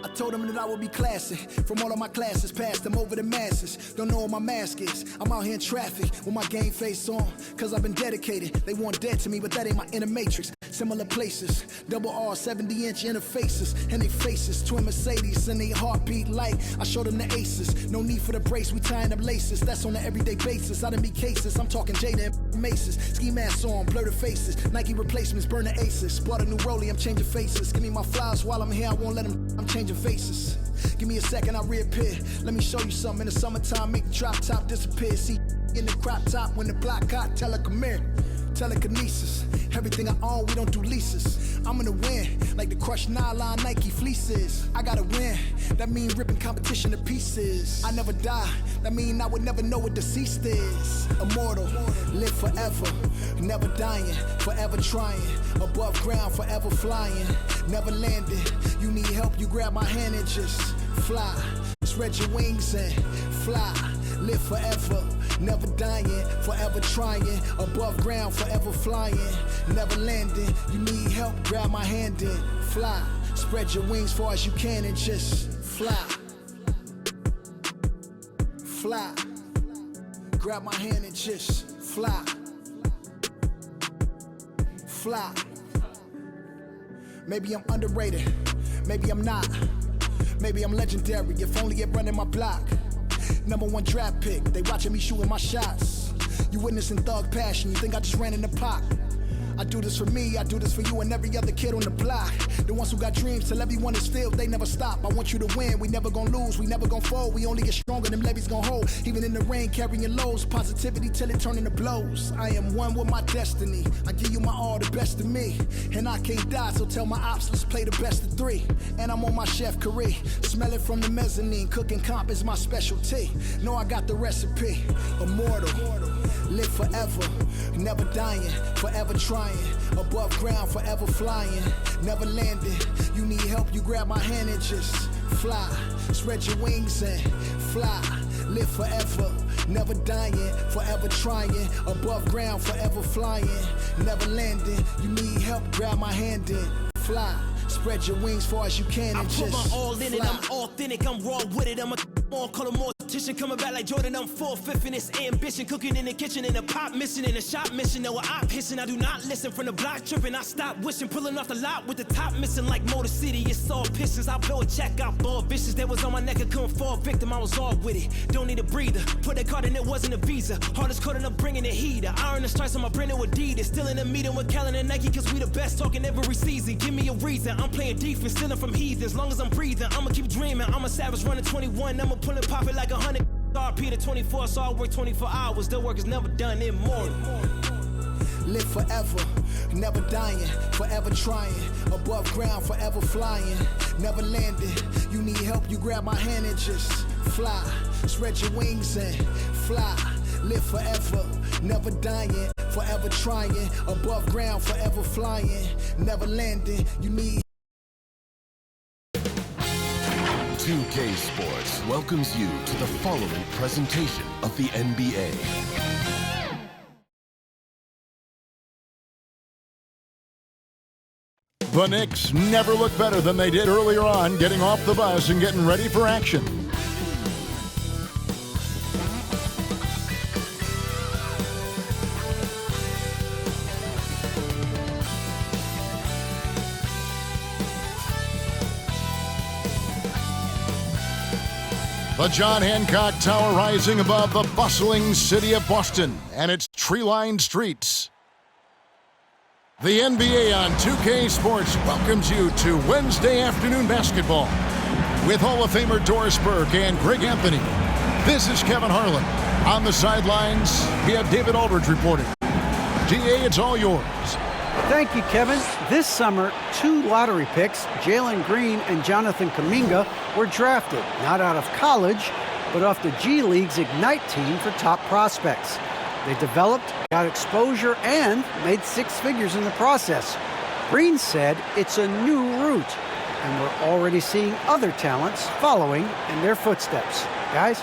I told them that I would be classy. From all of my classes, passed them over the masses. Don't know what my mask is. I'm out here in traffic with my game face on. Cause I've been dedicated. They want dead to me, but that ain't my inner matrix. Similar places, double R, 70-inch interfaces. And they faces, twin Mercedes, and they heartbeat light. I showed them the aces. No need for the brace, we tying up laces. That's on an everyday basis. I done be cases. I'm talking Jada and Maces. Ski masks on, blur the faces. Nike replacements, burn the aces. Bought a new rollie, I'm changing faces. Give me my flowers while I'm here, I won't let them. I'm changing faces. Give me a second, I'll reappear. Let me show you something. In the summertime, make the drop top disappear. See in the crop top when the block hot, tell her come here. Telekinesis, everything I own, we don't do leases. I'm gonna win, like the crushed nylon Nike fleeces. I gotta win, that mean ripping competition to pieces. I never die, that mean I would never know what deceased is. Immortal, live forever, never dying, forever trying. Above ground, forever flying, never landing. You need help, you grab my hand and just fly. Spread your wings and fly, live forever. Never dying, forever trying. Above ground, forever flying. Never landing. You need help, grab my hand and fly. Spread your wings far as you can and just fly. Fly. Grab my hand and just fly. Fly. Maybe I'm underrated. Maybe I'm not. Maybe I'm legendary. If only it running my block. #1 draft pick, they watching me shooting my shots. You witnessing thug passion, you think I just ran in the pot. I do this for me, I do this for you and every other kid on the block. The ones who got dreams, till everyone is filled, they never stop. I want you to win, we never gonna lose, we never gonna fold. We only get stronger, them levees gonna hold. Even in the rain, carrying lows, positivity till it turn into blows. I am one with my destiny, I give you my all, the best of me. And I can't die, so tell my ops, let's play the best of 3. And I'm on my chef career, smell it from the mezzanine. Cooking comp is my specialty, know I got the recipe. Immortal, live forever, never dying, forever trying. Above ground, forever flying, never landing. You need help, you grab my hand and just fly. Spread your wings and fly. Live forever, never dying, forever trying. Above ground, forever flying, never landing. You need help, grab my hand and fly. Spread your wings far as you can and just I put my all in fly. it, I'm authentic, I'm raw with it. I'm a more color mortician, coming back like Jordan. I'm 4/5 in this ambition, cooking in the kitchen, in the pot mission, in the shop mission. No, I pissing, I do not listen. From the block tripping, I stop wishing, pulling off the lot with the top missing like Motor City. It's all pistons, I blow a check out, ball vicious. That was on my neck, I couldn't fall victim. I was all with it. Don't need a breather. Put that card in, it wasn't a visa. Hardest code and I'm bringing the heater. Iron the stripes on my brand new Adidas. Still in a meeting with Kellen and Nike, cause we the best talking every season. Give me a reason. I'm playing defense, stealing from heathens. Long as I'm breathing, I'ma keep dreaming. I'm a savage running 21. I'ma pull and pop it like 100. RP to 24, so I work 24 hours. The work is never done, immortal. Live forever, never dying, forever trying. Above ground, forever flying, never landing. You need help, you grab my hand and just fly. Spread your wings and fly. Live forever, never dying, forever trying. Above ground, forever flying, never landing. You need 2K Sports welcomes you to the following presentation of the NBA. The Knicks never looked better than they did earlier on, getting off the bus and getting ready for action. The John Hancock Tower rising above the bustling city of Boston and its tree-lined streets. The NBA on 2K Sports welcomes you to Wednesday afternoon basketball with Hall of Famer Doris Burke and Greg Anthony. This is Kevin Harlan. On the sidelines, we have David Aldridge reporting. DA, it's all yours. Thank you, Kevin. This summer, 2 lottery picks, Jalen Green and Jonathan Kuminga, were drafted, not out of college, but off the G League's Ignite team for top prospects. They developed, got exposure, and made 6 figures in the process. Green said it's a new route, and we're already seeing other talents following in their footsteps. Guys?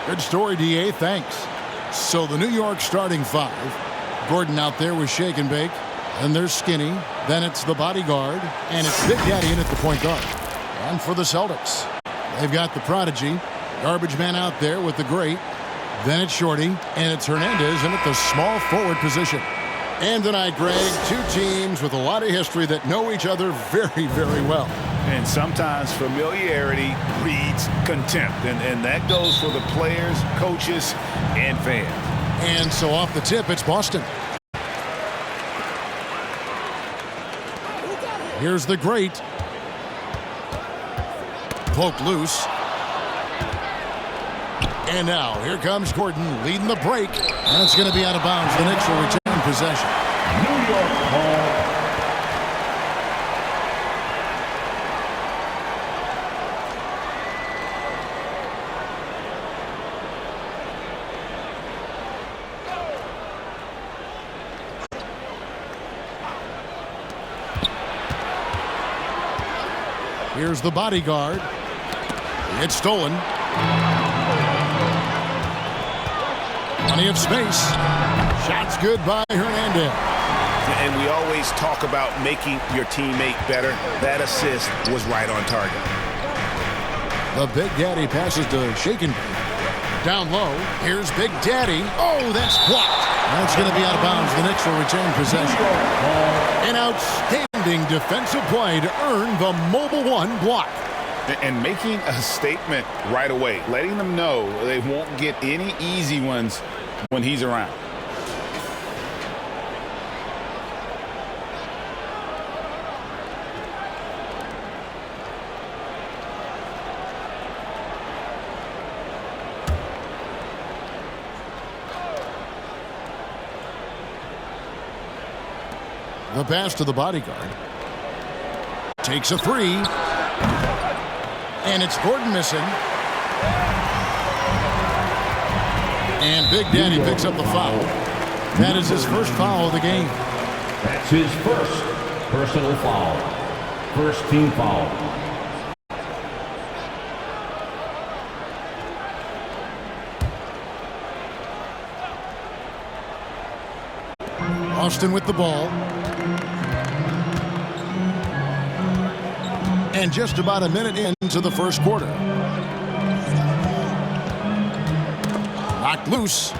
Good story, DA. Thanks. So the New York starting 5. Gordon out there with Shake and Bake. Then there's Skinny. Then it's the bodyguard. And it's Big Daddy in at the point guard. And for the Celtics, they've got the prodigy, garbage man out there with the great. Then it's Shorty, and it's Hernandez in at the small forward position. And tonight, Greg, two teams with a lot of history that know each other very, very well. And sometimes familiarity breeds contempt, and that goes for the players, coaches, and fans. And so off the tip, it's Boston. Here's the great. Poke loose. And now, here comes Gordon leading the break. And it's going to be out of bounds. The Knicks will retain possession. New York ball. Here's the bodyguard. It's stolen. Plenty of space. Shots good by Hernandez. And we always talk about making your teammate better. That assist was right on target. The Big Daddy passes to Shaken. Down low. Here's Big Daddy. Oh, that's blocked. That's going to be out of bounds. The Knicks will retain possession. An outstanding defensive play to earn the Mobile One block. And making a statement right away, letting them know they won't get any easy ones when he's around. The pass to the bodyguard. Takes a three. And it's Gordon missing. And Big Daddy picks up the foul. That is his first foul of the game. That's his first personal foul. First team foul. Austin with the ball. And just about a minute into the first quarter. Knocked loose.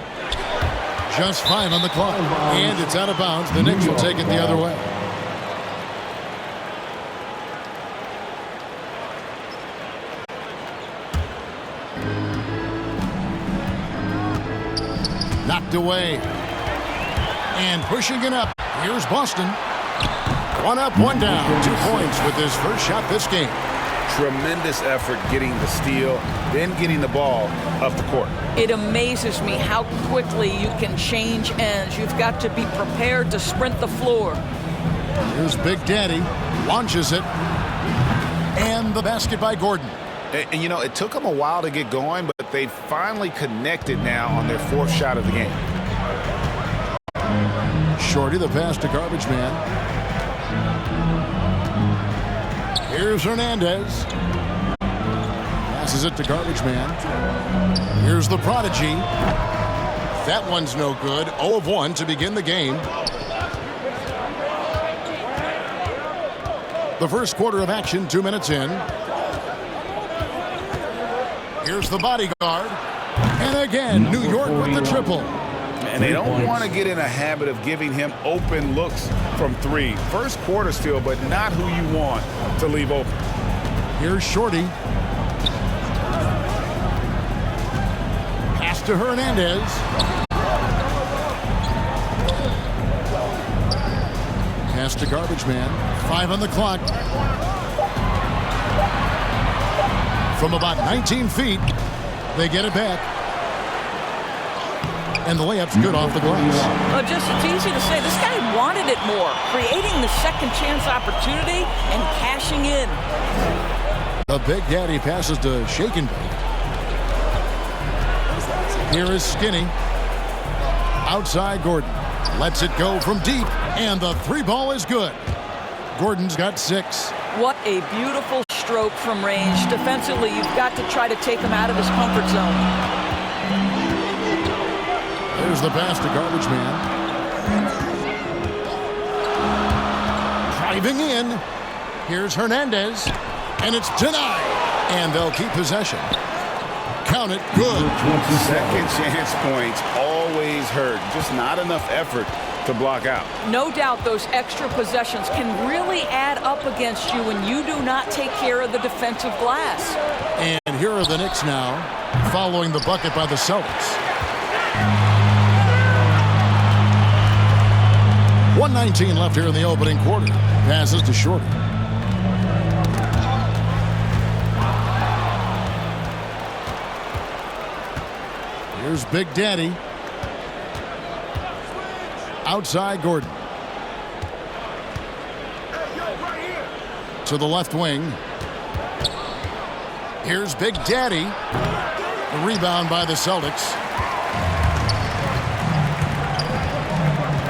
Just 5 on the clock. And it's out of bounds. The Knicks will take it the other way. Knocked away. And pushing it up. Here's Boston. One up, one down. 2 points with his first shot this game. Tremendous effort getting the steal, then getting the ball up the court. It amazes me how quickly you can change ends. You've got to be prepared to sprint the floor. Here's Big Daddy. Launches it. And the basket by Gordon. And you know, it took them a while to get going, but they finally connected now on their 4th shot of the game. Shorty, the pass to Garbage Man. Here's Hernandez. Passes it to Garbage Man. Here's the prodigy. That one's no good. 0 of 1 to begin the game. The first quarter of action, 2 minutes in. Here's the bodyguard. And again, New York with the triple. And they don't want to get in a habit of giving him open looks from 3. First quarter still, but not who you want to leave open. Here's Shorty. Pass to Hernandez. Pass to Garbage Man. 5 on the clock. From about 19 feet, they get it back. And the layup's good off the glass. Well, it's easy to say. This guy wanted it more. Creating the second chance opportunity and cashing in. The Big Daddy passes to Shaken. Here is Skinny. Outside Gordon. Lets it go from deep. And the 3 ball is good. Gordon's got 6. What a beautiful stroke from range. Defensively, you've got to try to take him out of his comfort zone. There's the pass to Garbage Man. Driving in. Here's Hernandez. And it's denied. And they'll keep possession. Count it. Good. Second chance points always hurt. Just not enough effort to block out. No doubt those extra possessions can really add up against you when you do not take care of the defensive glass. And here are the Knicks now, following the bucket by the Celtics. 1:19 left here in the opening quarter. Passes to Shorty. Here's Big Daddy. Outside Gordon. To the left wing. Here's Big Daddy. The rebound by the Celtics.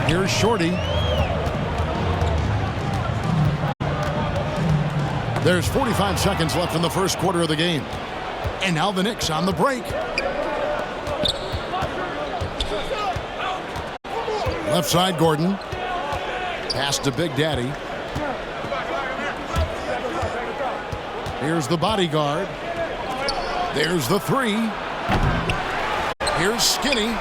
Here's Shorty. There's 45 seconds left in the first quarter of the game. And now the Knicks on the break. Left side, Gordon. Pass to Big Daddy. Here's the bodyguard. There's the three. Here's Skinny.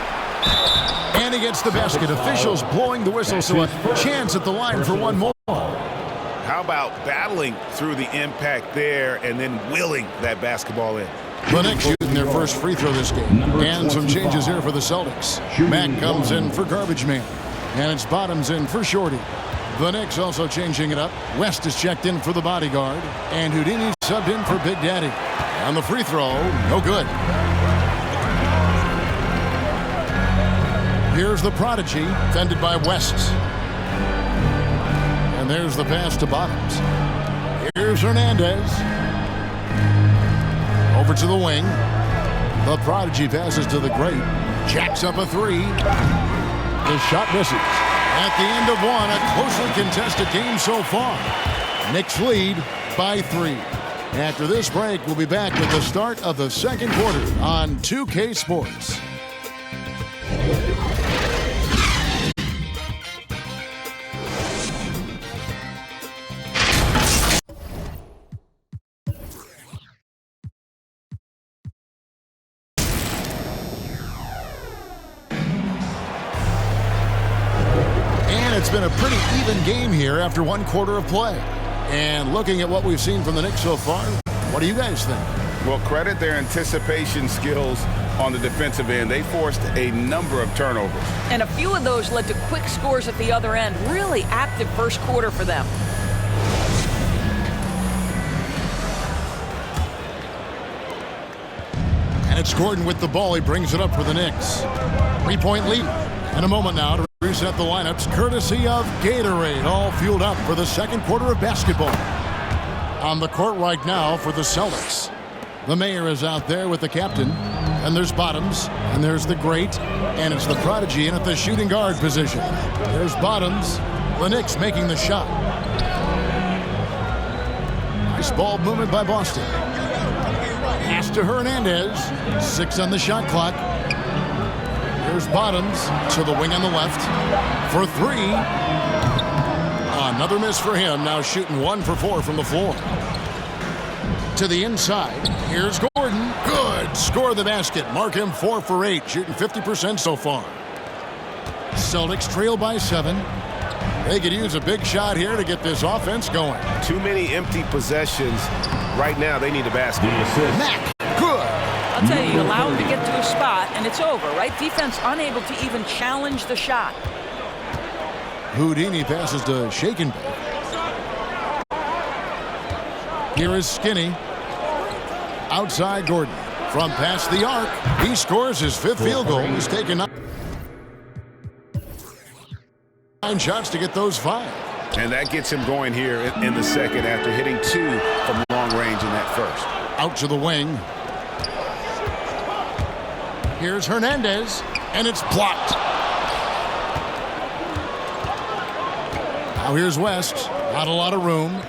And he gets the basket. Officials blowing the whistle, so a chance at the line for one more. How about battling through the impact there and then willing that basketball in? The Knicks shooting their first free throw this game. And some changes here for the Celtics. Mack comes in for Garbage Man. And it's Bottoms in for Shorty. The Knicks also changing it up. West is checked in for the bodyguard. And Houdini subbed in for Big Daddy. On the free throw, no good. Here's the Prodigy, fended by West. And there's the pass to Bottoms. Here's Hernandez. Over to the wing. The Prodigy passes to the great. Jacks up a three. The shot misses. At the end of one, a closely contested game so far. Knicks lead by 3. After this break, we'll be back with the start of the second quarter on 2K Sports. It's been a pretty even game here after one quarter of play. And looking at what we've seen from the Knicks so far, what do you guys think? Well, credit their anticipation skills on the defensive end. They forced a number of turnovers. And a few of those led to quick scores at the other end. Really active first quarter for them. And it's Gordon with the ball. He brings it up for the Knicks. 3-point lead. In a moment now to reset the lineups, courtesy of Gatorade, all fueled up for the second quarter of basketball. On the court right now for the Celtics. The mayor is out there with the captain. And there's Bottoms. And there's the great. And it's the Prodigy in at the shooting guard position. There's Bottoms. The Knicks making the shot. Nice ball movement by Boston. Pass to Hernandez. 6 on the shot clock. Here's Bottoms to the wing on the left for 3. Another miss for him. Now shooting 1 for 4 from the floor. To the inside. Here's Gordon. Good. Score the basket. Mark him 4 for 8. Shooting 50% so far. Celtics trail by 7. They could use a big shot here to get this offense going. Too many empty possessions. Right now, they need a basket. Mack. Good. I'll tell you, allow him to get to a spot, and it's over, right? Defense unable to even challenge the shot. Houdini passes to Shake and Bake. Here is Skinny. Outside Gordon. From past the arc, he scores his 5th field goal. He's taken 9 shots to get those 5. And that gets him going here in the second after hitting 2 from long range in that first. Out to the wing. Here's Hernandez, and it's blocked. Now here's West. Not a lot of room.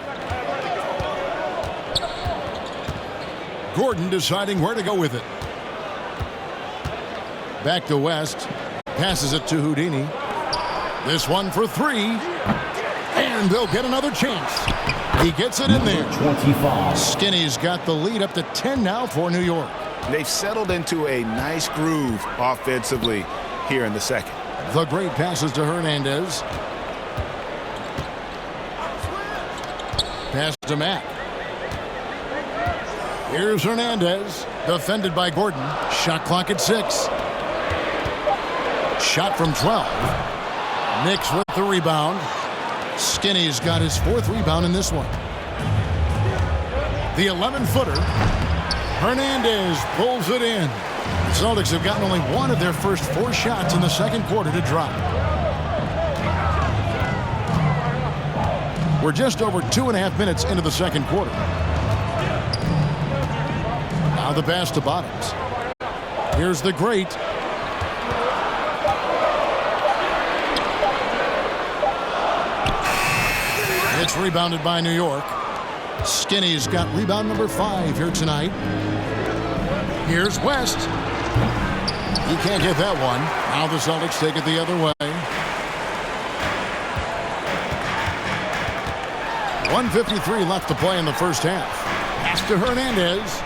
Gordon deciding where to go with it. Back to West. Passes it to Houdini. This one for 3. And they'll get another chance. He gets it in there. 25. Skinny's got the lead up to 10 now for New York. They've settled into a nice groove offensively here in the second. The great passes to Hernandez. Pass to Mack. Here's Hernandez. Defended by Gordon. Shot clock at 6. Shot from 12. Knicks with the rebound. Skinny's got his 4th rebound in this one. The 11-footer. Hernandez pulls it in. The Celtics have gotten only one of their first 4 shots in the second quarter to drop. We're just over 2.5 minutes into the second quarter. Now the pass to Bottoms. Here's the great. It's rebounded by New York. Skinny's got rebound number 5 here tonight. Here's West. He can't get that one. Now the Celtics take it the other way. 1:53 left to play in the first half. Pass to Hernandez.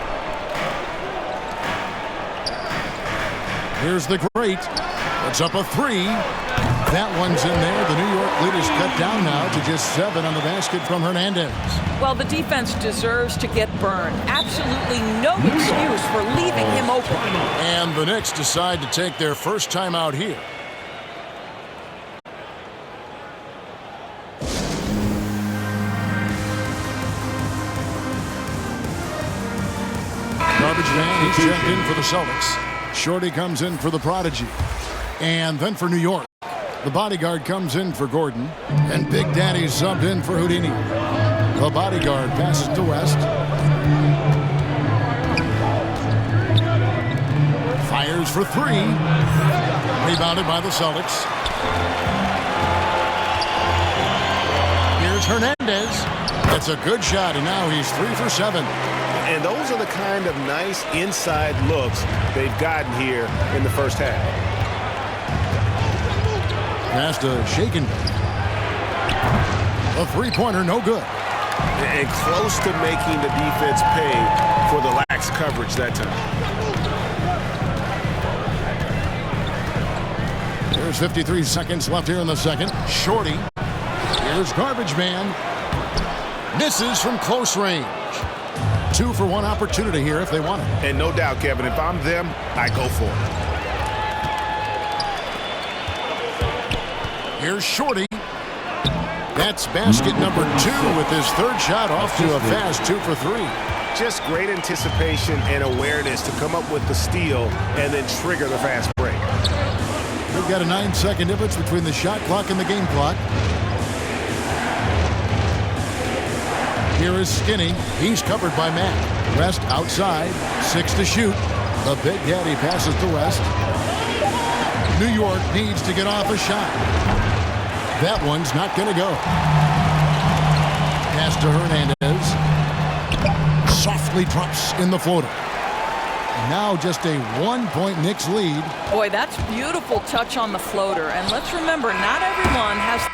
Here's the great. Puts up a 3. That one's in there. The New York lead is cut down now to just 7 on the basket from Hernandez. Well, the defense deserves to get burned. Absolutely no excuse for leaving him open. And the Knicks decide to take their first time out here. Garbage man, he's checked in for the Celtics. Shorty comes in for the Prodigy. And then for New York, the bodyguard comes in for Gordon. And Big Daddy subbed in for Houdini. The bodyguard passes to West. Fires for 3. Rebounded by the Celtics. Here's Hernandez. That's a good shot, and now he's 3 for 7. And those are the kind of nice inside looks they've gotten here in the first half. Pass to Shaken. A 3-pointer, no good. And close to making the defense pay for the lax coverage that time. There's 53 seconds left here in the second. Shorty. Here's Garbage Man. Misses from close range. 2 for 1 opportunity here if they want it. And no doubt, Kevin, if I'm them, I go for it. Here's Shorty. That's basket number 2 with his 3rd shot off to a fast 2 for 3. Just great anticipation and awareness to come up with the steal and then trigger the fast break. We've got a 9-second difference between the shot clock and the game clock. Here is Skinny. He's covered by Matt. West outside. 6 to shoot. The Big Daddy passes to West. New York needs to get off a shot. That one's not going to go. Pass to Hernandez. Softly drops in the floater. Now just a 1-point Knicks lead. Boy, that's beautiful touch on the floater. And let's remember, not everyone has...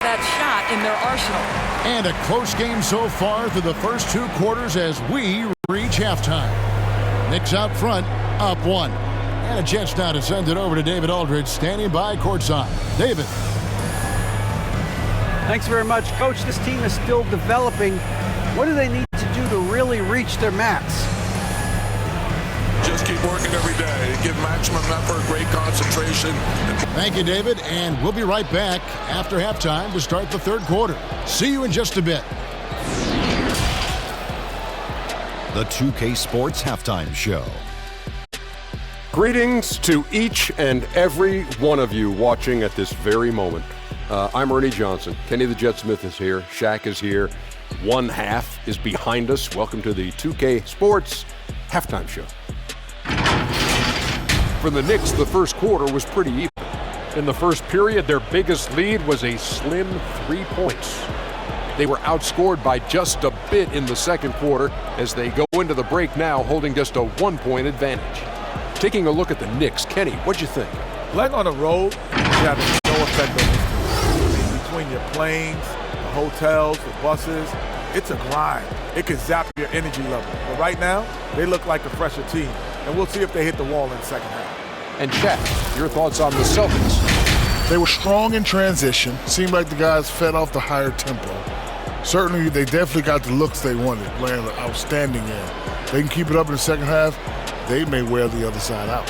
that shot in their arsenal. And a close game so far through the first 2 quarters as we reach halftime. Knicks out front, up 1. And a chance now to send it over to David Aldridge, standing by courtside. David. Thanks very much, Coach. This team is still developing. What do they need to do to really reach their max? Just keep working every day. Give maximum effort, great concentration. Thank you, David, and we'll be right back after halftime to start the 3rd quarter. See you in just a bit. The 2K Sports Halftime Show. Greetings to each and every one of you watching at this very moment. I'm Ernie Johnson. Kenny the Jet Smith is here. Shaq is here. One half is behind us. Welcome to the 2K Sports Halftime Show. For the Knicks, the first quarter was pretty even. In the first period, their biggest lead was a slim 3 points. They were outscored by just a bit in the second quarter as they go into the break now holding just a 1-point advantage. Taking a look at the Knicks, Kenny, what'd you think? Playing on the road, you have no effect on this team. Between your planes, the hotels, the buses, it's a grind. It can zap your energy level. But right now, they look like a fresher team. And we'll see if they hit the wall in the second half. And Shaq, your thoughts on the Celtics? They were strong in transition. Seemed like the guys fed off the higher tempo. Certainly, they definitely got the looks they wanted, playing an outstanding game. They can keep it up in the second half. They may wear the other side out.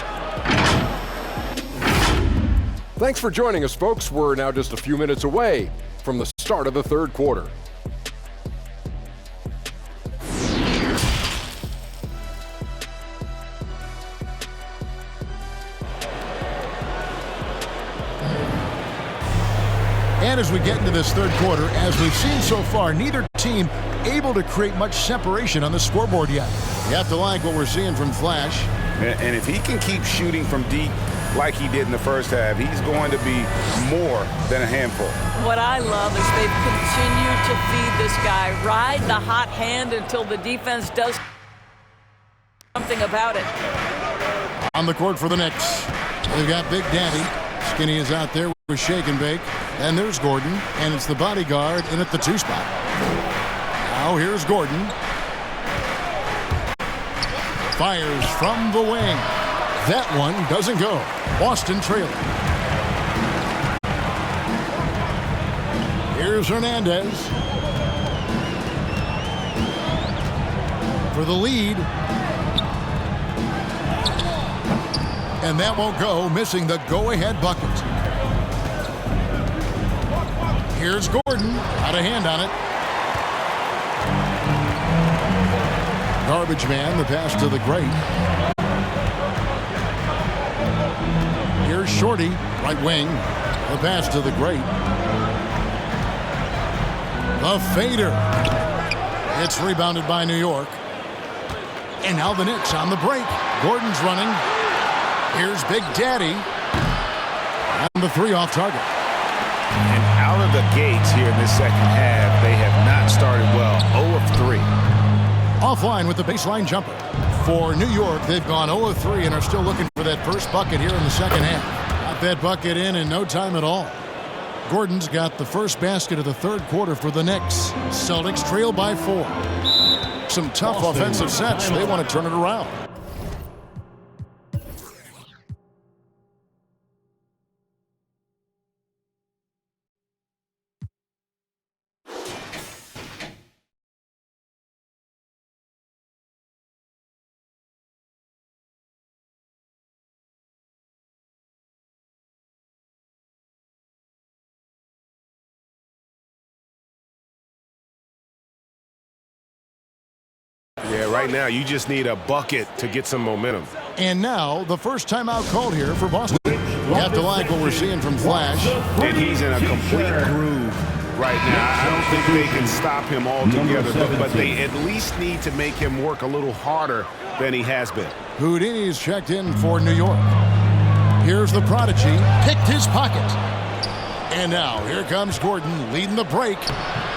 Thanks for joining us, folks. We're now just a few minutes away from the start of the third quarter. And as we get into this third quarter, as we've seen so far, neither team able to create much separation on the scoreboard yet. You have to like what we're seeing from Flash. And if he can keep shooting from deep like he did in the first half, he's going to be more than a handful. What I love is they've continued to feed this guy, ride the hot hand until the defense does something about it. On the court for the Knicks, they've got Big Daddy. Skinny is out there with Shake and Bake. And there's Gordon, and it's the bodyguard in at the 2 spot. Now here's Gordon. Fires from the wing. That one doesn't go. Boston trailing. Here's Hernandez. For the lead. And that won't go, missing the go-ahead bucket. Here's Gordon, out of hand on it. Garbage man, the pass to the great. Here's Shorty, right wing, the pass to the great. The fader. It's rebounded by New York. And now the Knicks on the break. Gordon's running. Here's Big Daddy. And the 3 off target. And out of the gates here in this second half, they have not started well. 0 of 3. Offline with the baseline jumper. For New York, they've gone 0 of 3 and are still looking for that first bucket here in the second half. Got that bucket in no time at all. Gordon's got the first basket of the third quarter for the Knicks. Celtics trail by 4. Some tough offensive sets. They want to turn it around. Yeah, right now you just need a bucket to get some momentum. And now the first timeout called here for Boston. You have to like what we're seeing from Flash. And he's in a complete groove right now. I don't think they can stop him altogether, but they at least need to make him work a little harder than he has been. Houdini's checked in for New York. Here's the prodigy, picked his pocket. And now here comes Gordon leading the break.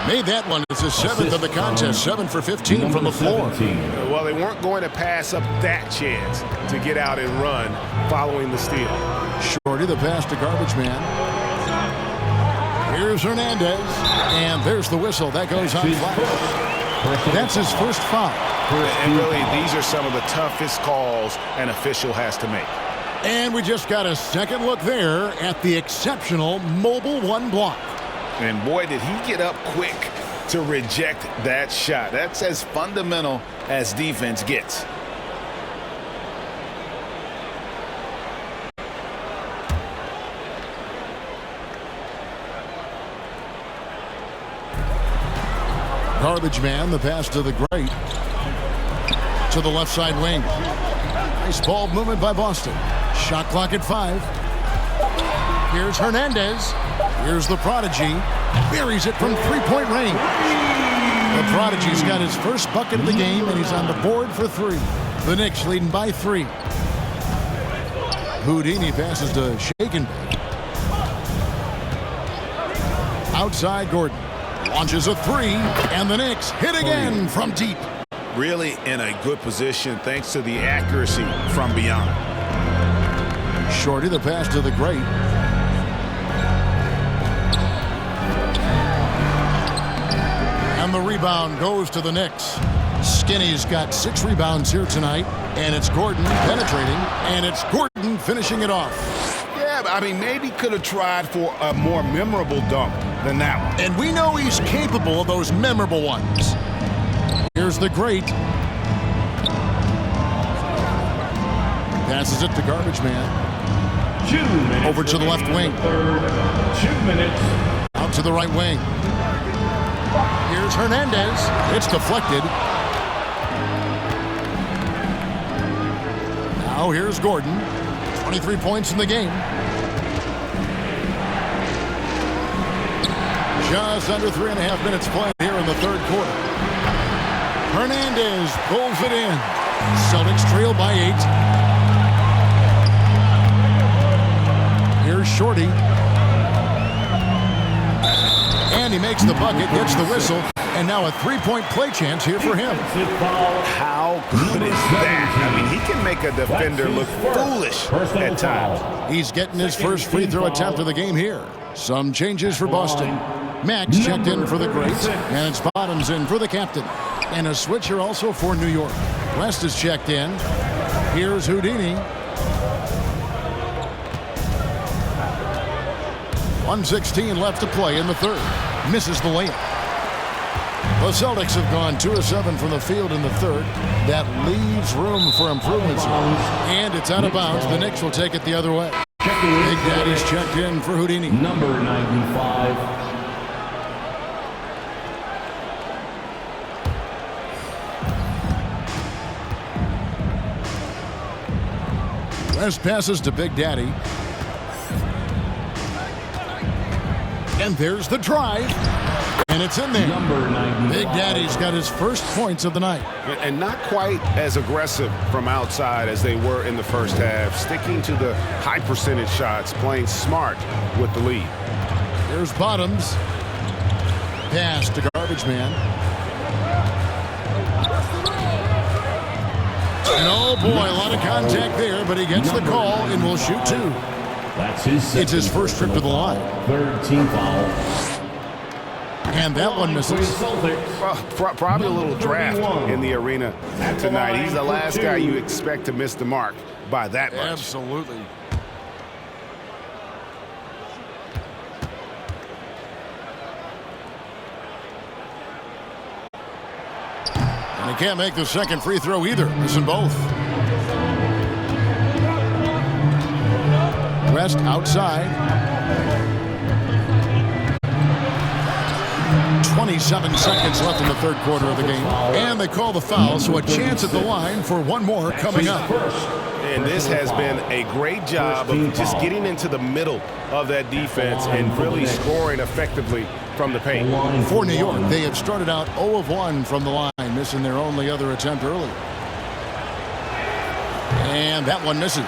Made that one. It's his 7th of the contest. 7 for 15 from the floor. Well, they weren't going to pass up that chance to get out and run following the steal. Shorty, the pass to Garbage Man. Here's Hernandez. And there's the whistle. That goes on flat. That's his first foul. And really, these are some of the toughest calls an official has to make. And we just got a second look there at the exceptional mobile 1 block. And boy, did he get up quick to reject that shot. That's as fundamental as defense gets. Garbage man, the pass to the great. To the left side wing. Nice ball movement by Boston. Shot clock at 5. Here's Hernandez. Here's the Prodigy. Buries it from three-point range. The Prodigy's got his first bucket of the game, and he's on the board for 3. The Knicks leading by 3. Houdini passes to Shakenberg. Outside Gordon. Launches a 3, and the Knicks hit again from deep. Really in a good position thanks to the accuracy from beyond. Shorty the pass to the great. And the rebound goes to the Knicks. Skinny's got 6 rebounds here tonight, and it's Gordon penetrating, and it's Gordon finishing it off. Yeah, I mean, maybe could have tried for a more memorable dunk than that one. And we know he's capable of those memorable ones. Here's the great. Passes it to Garbage Man. 2 minutes. Over to the left wing. 2 minutes. Out to the right wing. Here's Hernandez. It's deflected. Now here's Gordon. 23 points in the game. Just under 3.5 minutes played here in the third quarter. Hernandez pulls it in. Celtics trail by 8. Here's Shorty. And he makes the bucket, gets the whistle, and now a 3-point play chance here for him. How good is that? I mean, he can make a defender look foolish at times. He's getting his first free throw attempt of the game here. Some changes for Boston. Max checked in for the great, and it's Bottoms in for the captain. And a switcher also for New York. West is checked in. Here's Houdini. 1:16 left to play in the third. Misses the layup. The Celtics have gone 2 of 7 from the field in the third. That leaves room for improvements here. And it's out of bounds. The Knicks will take it the other way. Big Daddy's checked in for Houdini. Number 95. West passes to Big Daddy. And there's the drive. And it's in there. Number 95. Big Daddy's got his first points of the night. And not quite as aggressive from outside as they were in the first half. Sticking to the high percentage shots, playing smart with the lead. Here's Bottoms. Pass to Garbage Man. And oh boy, a lot of contact there, but he gets the call and will shoot 2. That's his It's his first trip to the line. Third team foul. And that one misses. Probably a little draft in the arena tonight. He's the last guy you expect to miss the mark by that much. Absolutely. And he can't make the second free throw either. Missing both. West outside. 27 seconds left in the third quarter of the game. And they call the foul, so a chance at the line for one more coming up. And this has been a great job of just getting into the middle of that defense and really scoring effectively from the paint. For New York, they have started out 0 of 1 from the line, missing their only other attempt early. And that one misses.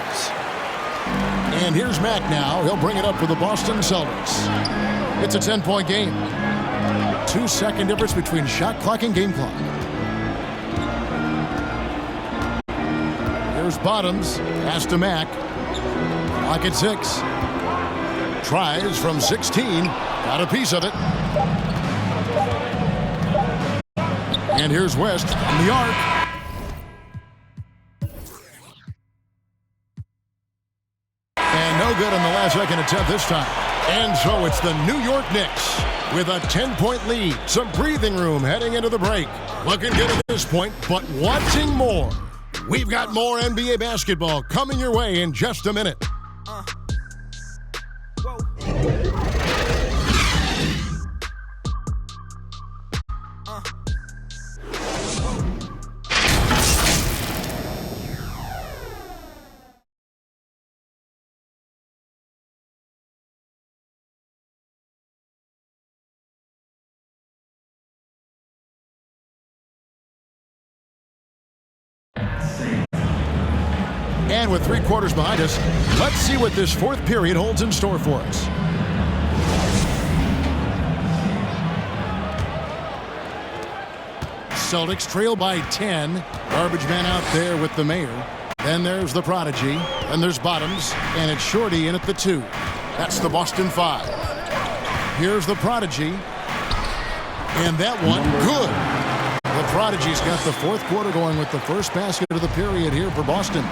And here's Mack now. He'll bring it up for the Boston Celtics. It's a 10-point game. 2-second difference between shot clock and game clock. Here's Bottoms. Pass to Mack. Clock at 6. Tries from 16. Got a piece of it. And here's West from the arc. And no good on the last-second attempt this time. And so it's the New York Knicks with a 10-point lead. Some breathing room heading into the break. Looking good at this point, but wanting more. We've got more NBA basketball coming your way in just a minute. And with 3 quarters behind us, let's see what this 4th period holds in store for us. Celtics trail by 10. Garbage man out there with the mayor. Then there's the prodigy. Then there's Bottoms. And it's Shorty in at the 2. That's the Boston 5. Here's the prodigy. And that one, good. The prodigy's got the 4th quarter going with the first basket of the period here for Boston.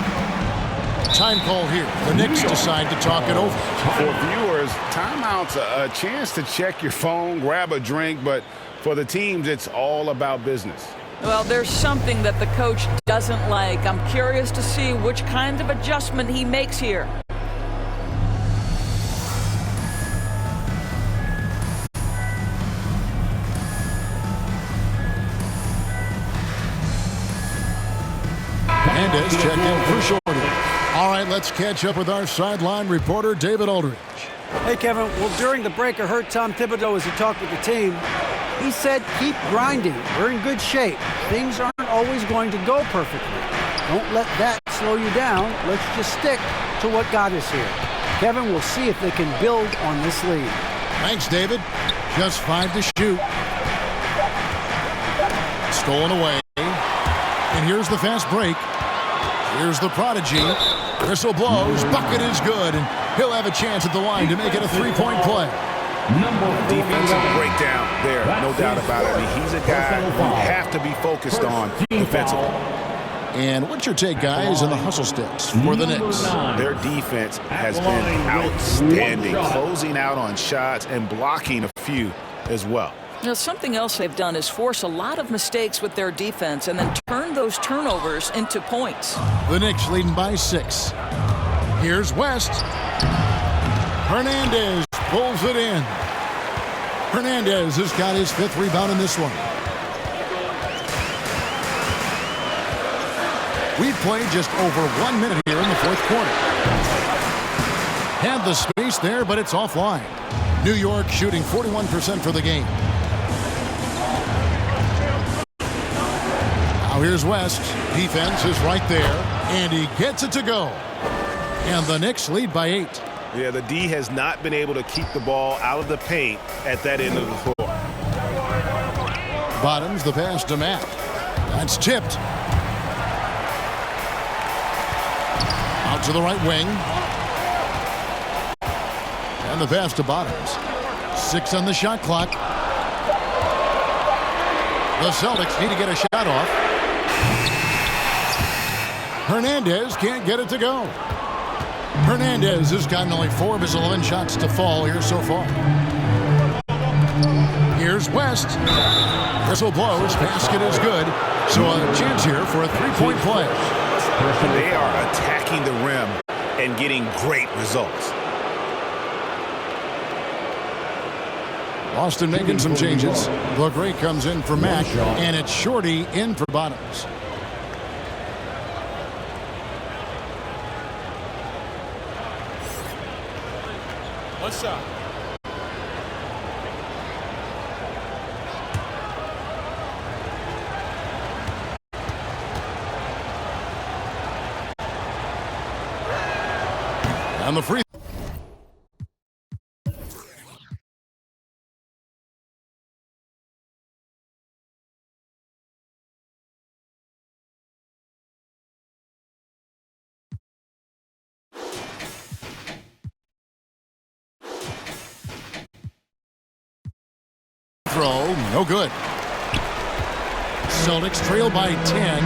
Time call here. The Knicks decide to talk it over. For viewers, timeout's a chance to check your phone, grab a drink, but for the teams, it's all about business. Well, there's something that the coach doesn't like. I'm curious to see which kind of adjustment he makes here. Hernandez checked in for Shorty. All right, let's catch up with our sideline reporter, David Aldridge. Hey, Kevin. Well, during the break, I heard Tom Thibodeau as he talked with the team. He said, keep grinding. We're in good shape. Things aren't always going to go perfectly. Don't let that slow you down. Let's just stick to what got us here. Kevin, we'll see if they can build on this lead. Thanks, David. Just 5 to shoot. Stolen away. And here's the fast break. Here's the prodigy. Whistle blows. Bucket is good. And he'll have a chance at the line to make it a 3-point play. Defensive breakdown there, no doubt about it. I mean, he's a guy you have to be focused on defensively. And what's your take, guys, on the hustle sticks for the Knicks? Their defense has been outstanding, closing out on shots and blocking a few as well. Now, something else they've done is force a lot of mistakes with their defense and then turn those turnovers into points. The Knicks leading by 6. Here's West. Hernandez pulls it in. Hernandez has got his 5th rebound in this one. We've played just over 1 minute here in the 4th quarter. Had the space there, but it's offline. New York shooting 41% for the game. Now here's West. Defense is right there, and he gets it to go. And the Knicks lead by 8. Yeah, the D has not been able to keep the ball out of the paint at that end of the floor. Bottoms, the pass to Matt. That's tipped. Out to the right wing. And the pass to Bottoms. 6 on the shot clock. The Celtics need to get a shot off. Hernandez can't get it to go. Hernandez has gotten only 4 of his 11 shots to fall here so far. Here's West. Whistle blows. Basket is good. So a chance here for a 3-point play. They are attacking the rim and getting great results. Boston making some changes. The break comes in for Mack, and it's Shorty in for Bottoms. What's up? On the free. Throw, no good. Celtics trail by 10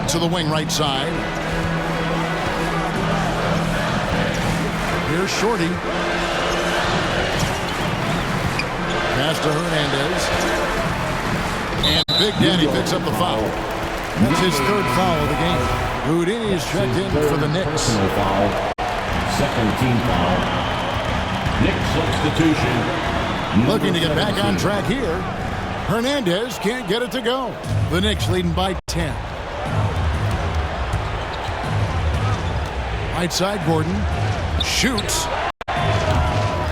to the wing right side. Here's Shorty. Pass to Hernandez. And Big Daddy picks up the foul. That's his 3rd foul of the game. Houdini is checked in for the Knicks. Foul. 2nd team foul. Knicks substitution. Looking to get back on track here. Hernandez can't get it to go. The Knicks leading by 10. Right side, Gordon. Shoots.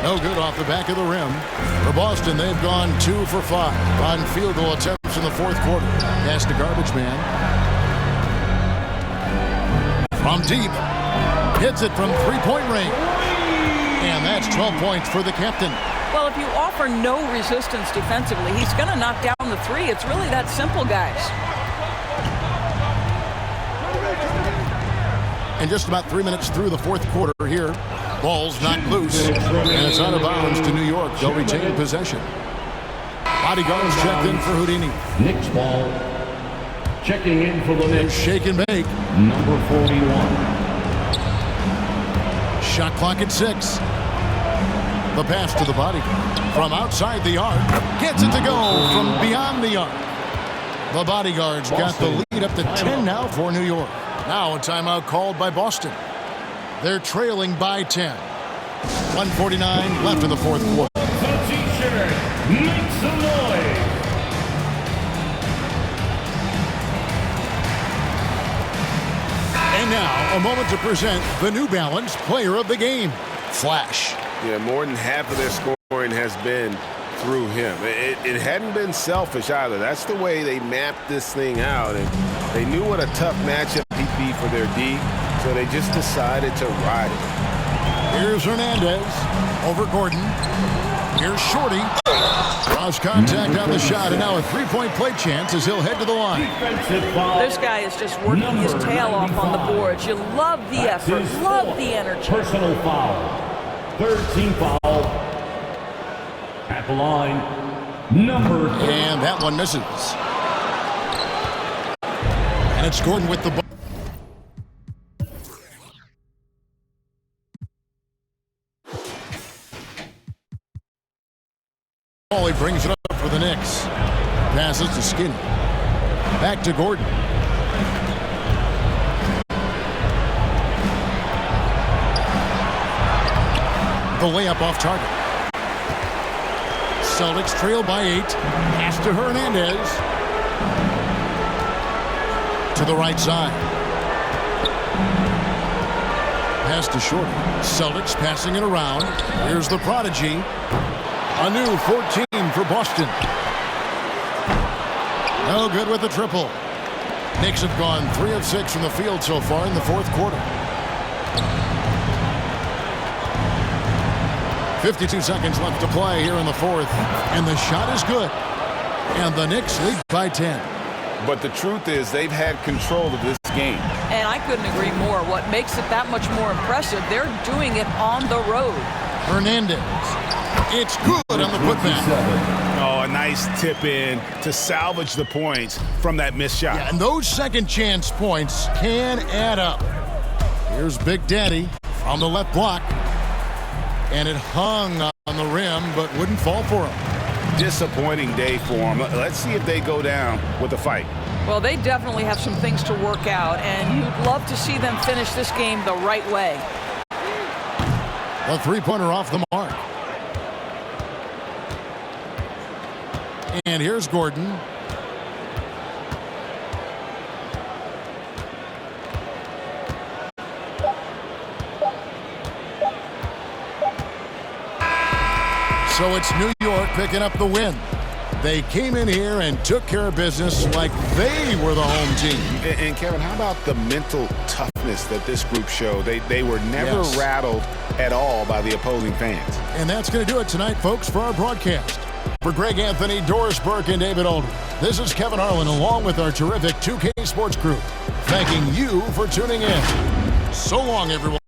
No good off the back of the rim. For Boston, they've gone 2 for 5 on field goal attempts in the 4th quarter. Pass to garbage man. From deep. Hits it from three-point range. And that's 12 points for the captain. Well, if you offer no resistance defensively, he's going to knock down the three. It's really that simple, guys. And just about 3 minutes through the fourth quarter here. Ball's knocked loose. And it's out of bounds to New York. They'll retain possession. Bodyguards checked in for Houdini. Knicks ball. Checking in for the Knicks. Shake and bake. Number 41. Shot clock at 6. The pass to the bodyguard. From outside the arc. Gets it to go from beyond the arc. The bodyguards got the lead up to 10 now for New York. Now a timeout called by Boston. They're trailing by 10. 1:49 left in the fourth quarter. The T-shirt makes some noise. And now, a moment to present the New Balance Player of the Game, Flash. Yeah, more than half of their scoring has been through him. It hadn't been selfish either. That's the way they mapped this thing out, and they knew what a tough matchup he'd be for their D, so they just decided to ride it. Here's Hernandez over Gordon. Here's Shorty. Draws contact on the shot, and now a three-point play chance as he'll head to the line. This guy is just working his tail off on the boards. You love the effort, love the energy. Personal foul. Third team foul. At the line, number 3. And that one misses. And it's Gordon with the ball. He brings it up for the Knicks. Passes to Skinny. Back to Gordon. The layup off target. Celtics trail by 8. Pass to Hernandez. To the right side. Pass to Shorty. Celtics passing it around. Here's the prodigy. A new 14 for Boston. No good with the triple. Knicks have gone 3 of 6 from the field so far in the fourth quarter. 52 seconds left to play here in the fourth. And the shot is good. And the Knicks lead by 10. But the truth is they've had control of this game. And I couldn't agree more. What makes it that much more impressive, they're doing it on the road. Hernandez. It's good on the putback. Oh, a nice tip in to salvage the points from that missed shot. Yeah, and those second chance points can add up. Here's Big Daddy on the left block. And it hung on the rim, but wouldn't fall for him. Disappointing day for them. Let's see if they go down with a fight. Well, they definitely have some things to work out, and you'd love to see them finish this game the right way. A three-pointer off the mark. And here's Gordon. So it's New York picking up the win. They came in here and took care of business like they were the home team. And Kevin, how about the mental toughness that this group showed? They were never rattled at all by the opposing fans. And that's going to do it tonight, folks, for our broadcast. For Greg Anthony, Doris Burke, and David Aldridge, this is Kevin Harlan along with our terrific 2K Sports crew, thanking you for tuning in. So long, everyone.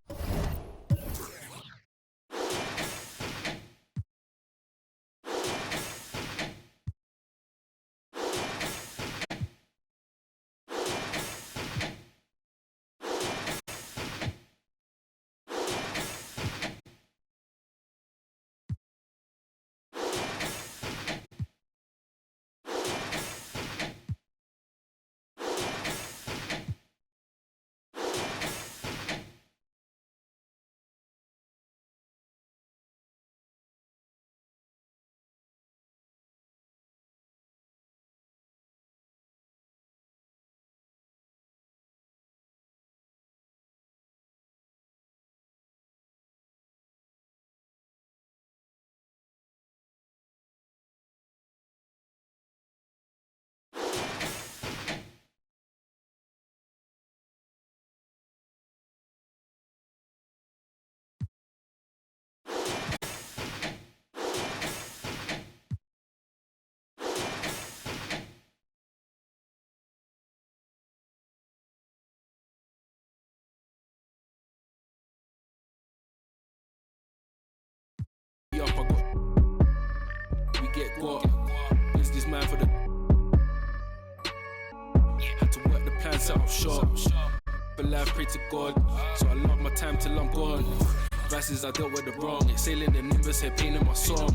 set up shop. But life, pray to God. So I love my time till I'm gone. Vices I dealt with the wrong. Exhaling the nimbus, head pain in my song.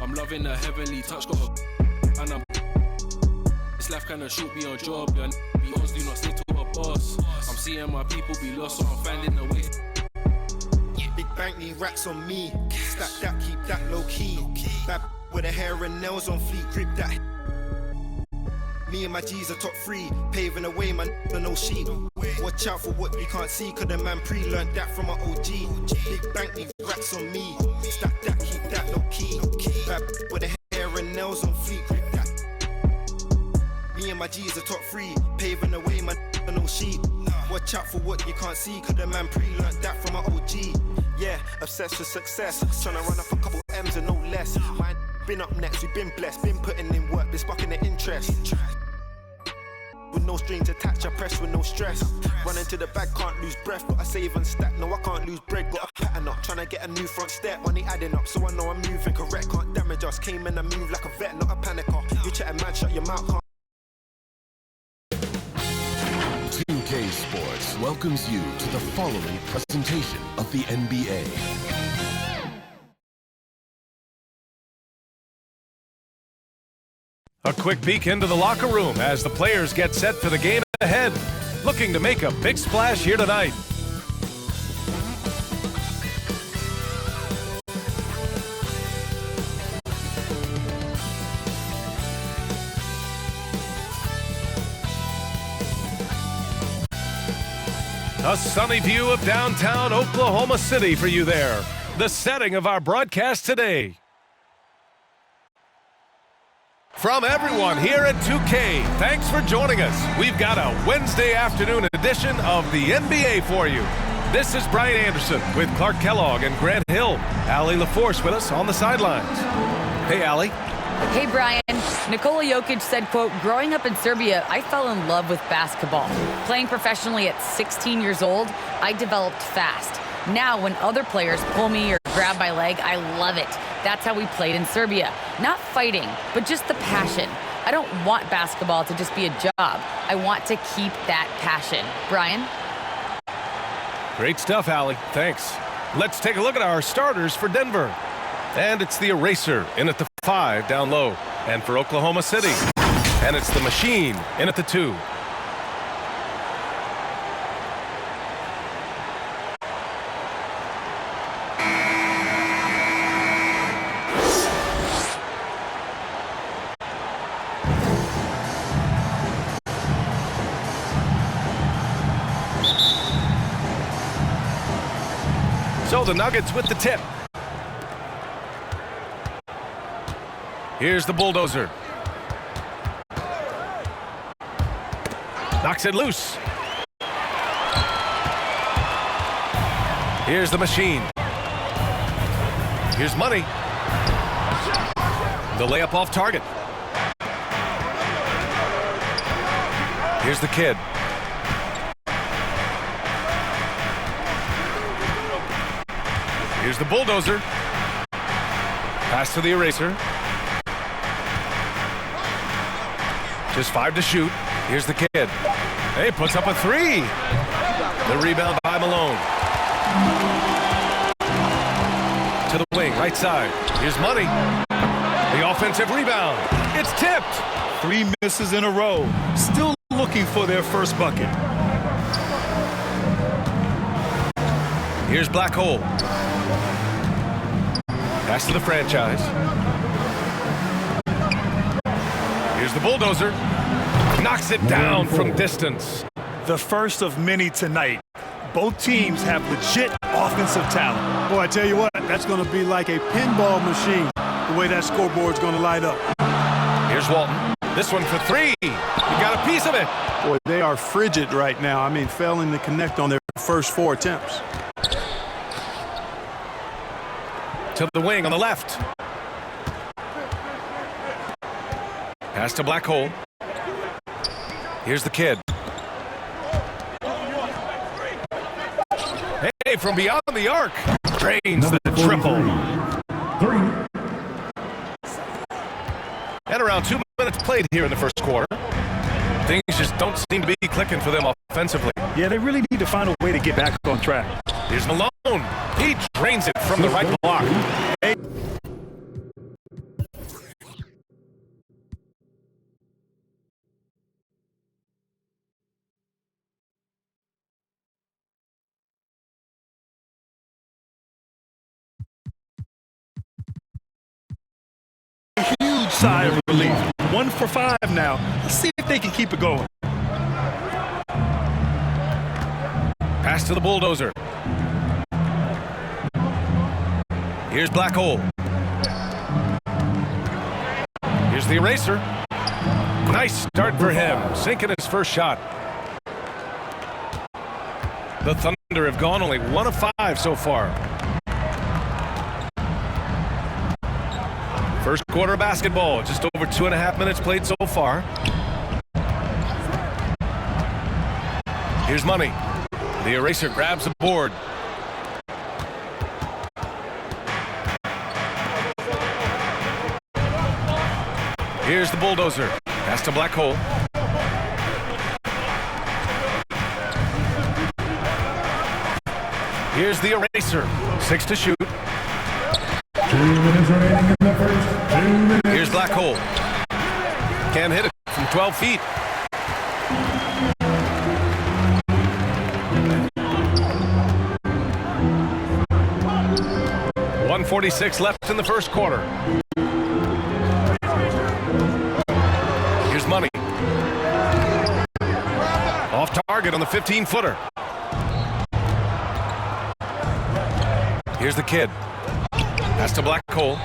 I'm loving the heavenly touch, got a and I'm. This life kinda short, be on job. Yeah, be honest, do not stay to a boss. I'm seeing my people be lost, so I'm finding a way. Big bank need racks on me. Stack that, keep that low key. Bad with the hair and nails on fleek, grip that. Me and my G's are top 3, paving the way, man, no sheep. Watch out for what you can't see, cause the man pre-learned that from my OG. Big bank need racks on me. Stack that, keep that low key. Bad with the hair and nails on fleek, grip that. Me and my G's are top 3, paving the way, man, no sheep. Watch out for what you can't see, cause the man pre-learned that from my OG. Yeah, obsessed with success, tryna run up a couple M's and no less. Mine been up next, we've been blessed, been putting in work, been sparking the interest. With no strings attached, I press with no stress. Running to the bag, can't lose breath, gotta save and stack. No, I can't lose bread, got a pattern up. Tryna get a new front step, money adding up, so I know I'm moving correct. Can't damage us, came in and move like a vet, not a panicker. You chatting mad, shut your mouth, can't. 2K Sports welcomes you to the following presentation of the NBA. A quick peek into the locker room as the players get set for the game ahead, looking to make a big splash here tonight. A sunny view of downtown Oklahoma City for you there. The setting of our broadcast today. From everyone here at 2K, thanks for joining us. We've got a Wednesday afternoon edition of the NBA for you. This is Brian Anderson with Clark Kellogg and Grant Hill. Allie LaForce with us on the sidelines. Hey, Allie. Hey, Brian. Nikola Jokic said, quote, growing up in Serbia, I fell in love with basketball. Playing professionally at 16 years old, I developed fast. Now, when other players pull me or grab my leg, I love it. That's how we played in Serbia. Not fighting, but just the passion. I don't want basketball to just be a job. I want to keep that passion. Brian? Great stuff, Allie. Thanks. Let's take a look at our starters for Denver. And it's the Eraser in at the 5 down low. And for Oklahoma City. And it's the Machine in at the 2. So the Nuggets with the tip. Here's the Bulldozer. Knocks it loose. Here's the Machine. Here's Money. The layup off target. Here's the Kid. Here's the Bulldozer. Pass to the Eraser. Just 5 to shoot. Here's the Kid. Hey, puts up a 3. The rebound by Malone. To the wing, right side. Here's Money. The offensive rebound. It's tipped. 3 misses in a row. Still looking for their first bucket. Here's Black Hole. Pass to the franchise. Here's the Bulldozer. Knocks it down from distance. The first of many tonight. Both teams have legit offensive talent. Boy, I tell you what, that's going to be like a pinball machine, the way that scoreboard's going to light up. Here's Walton. This one for 3. He got a piece of it. Boy, they are frigid right now. I mean, failing to connect on their first 4 attempts. To the wing on the left. Pass to Black Hole. Here's the Kid. Hey, from beyond the arc. Drains the triple. And around 2 minutes played here in the first quarter. Things just don't seem to be clicking for them offensively. Yeah, they really need to find a way to get back on track. Here's Malone. He drains it from the right block. Huge sigh of relief. 1 for 5 now. Let's see if they can keep it going. Pass to the bulldozer. Here's Black Hole. Here's the eraser. Nice start for him, sinking his first shot. The Thunder have gone only 1 of 5 so far. First quarter of basketball, just over 2.5 minutes played so far. Here's Money. The eraser grabs the board. Here's the bulldozer. Pass to Black Hole. Here's the eraser. 6 to shoot. 2 minutes remaining in the first. 2 minutes. Here's Black Hole. Can't hit it from 12 feet. .146 left in the first quarter. Here's Money. Off target on the 15-footer. Here's the Kid. Pass to Black Hole.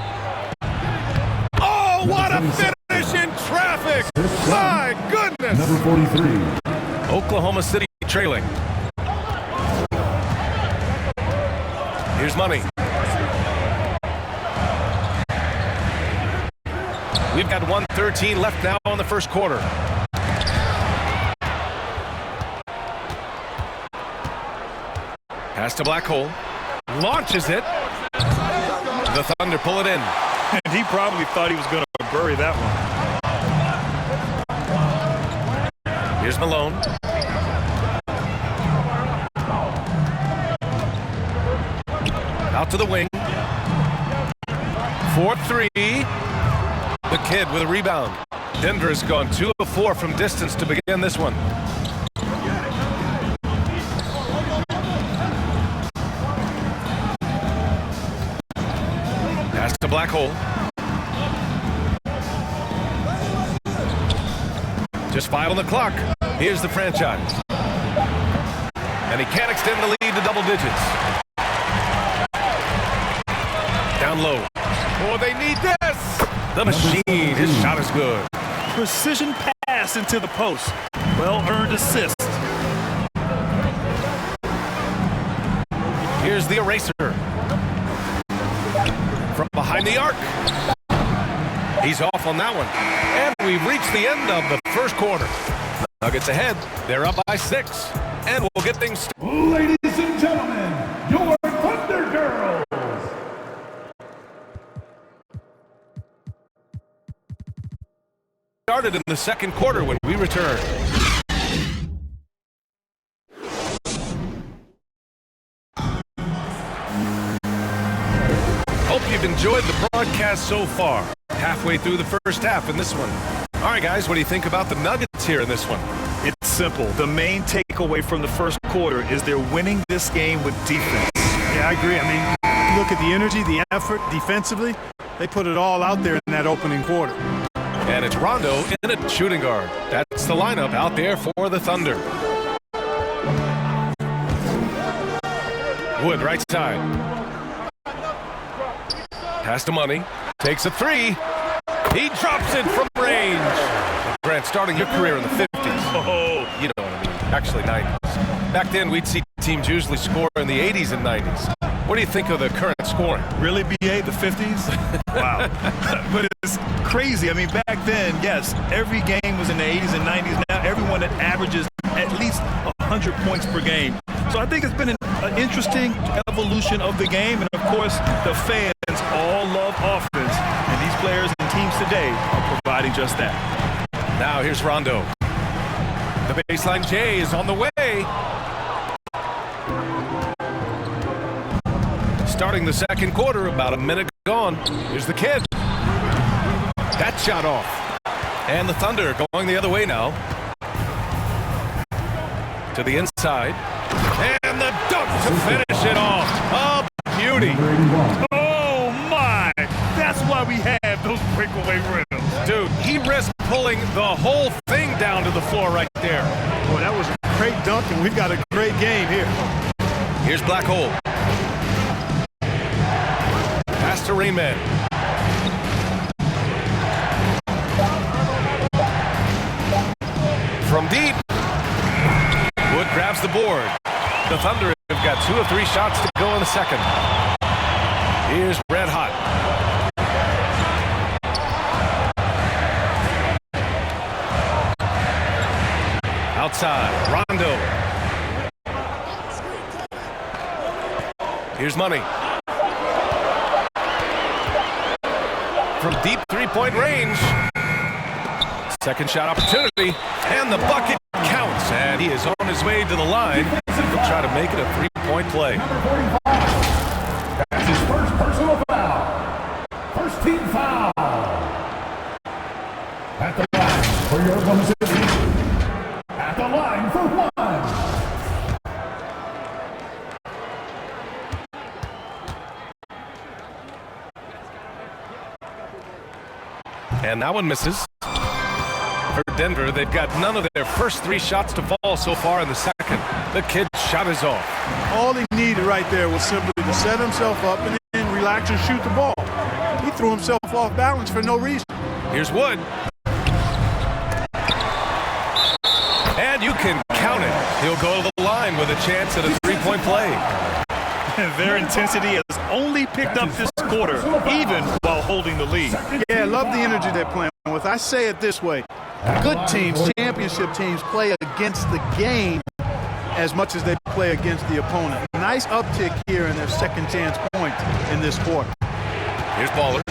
Oh, what a finish in traffic! My goodness! Number 43. Oklahoma City trailing. Here's Money. We've got 1:13 left now in the first quarter. Pass to Black Hole. Launches it. The Thunder pull it in. And he probably thought he was going to bury that one. Here's Malone. Out to the wing. 4-3. The Kid with a rebound. Denver has gone 2 of 4 from distance to begin this one. Pass to Black Hole. Just 5 on the clock. Here's the franchise. And he can't extend the lead to double digits. Down low. Oh, they need this! The machine, his shot is good. Precision pass into the post. Well-earned assist. Here's the eraser. From behind the arc. He's off on that one. And we've reached the end of the first quarter. Nuggets ahead. They're up by 6. And we'll get things started. Ladies and gentlemen, your Thunder Girls. Started in the second quarter when we return. Hope you've enjoyed the broadcast so far. Halfway through the first half in this one. All right, guys, what do you think about the Nuggets here in this one? It's simple. The main takeaway from the first quarter is they're winning this game with defense. Yeah, I agree. I mean, look at the energy, the effort defensively. They put it all out there in that opening quarter. And it's Rondo in at shooting guard. That's the lineup out there for the Thunder. Wood, right side. Pass to Money. Takes a 3. He drops it from range. Grant, starting your career in the 50s. Oh, you know what I mean. Actually, 90s. Back then, we'd see teams usually score in the 80s and 90s. What do you think of the current scoring? Really, BA, the 50s? Wow. But it's crazy. I mean, back then, yes, every game was in the 80s and 90s. Now everyone that averages at least 100 points per game. So I think it's been an interesting evolution of the game. And, of course, the fans all love offense. And these players and teams today are providing just that. Now here's Rondo. The baseline J is on the way. Starting the second quarter, about a minute gone. Here's the kid. That shot off. And the Thunder going the other way now. To the inside. And the dunk to finish it off. Oh, beauty. Oh, my. That's why we have those breakaway rims. Dude, he risked pulling the whole thing down to the floor right there. Boy, that was a great dunk, and we've got a great game here. Here's Black Hole. Pass to Rain Man. From deep. Wood grabs the board. The Thunder have got 2 of 3 shots to go in the second. Here's Red Hot. Outside, Rondo. Here's Money. From deep three-point range. Second shot opportunity, and the bucket counts, and he is on his way to the line. He'll try to make it a three-point play. That's his first personal foul. First team foul. At the line for your Oklahoma City. At the line for 1. And that one misses. For Denver, they've got none of their first 3 shots to fall so far in the second. The kid's shot is off. All he needed right there was simply to set himself up and then relax and shoot the ball. He threw himself off balance for no reason. Here's Wood. And you can count it. He'll go to the line with a chance at a three-point play. Their intensity has only picked up this quarter, even while holding the lead. Yeah, I love the energy they're playing with. I say it this way. Good teams, championship teams, play against the game as much as they play against the opponent. Nice uptick here in their second chance points in this quarter. Here's Baller.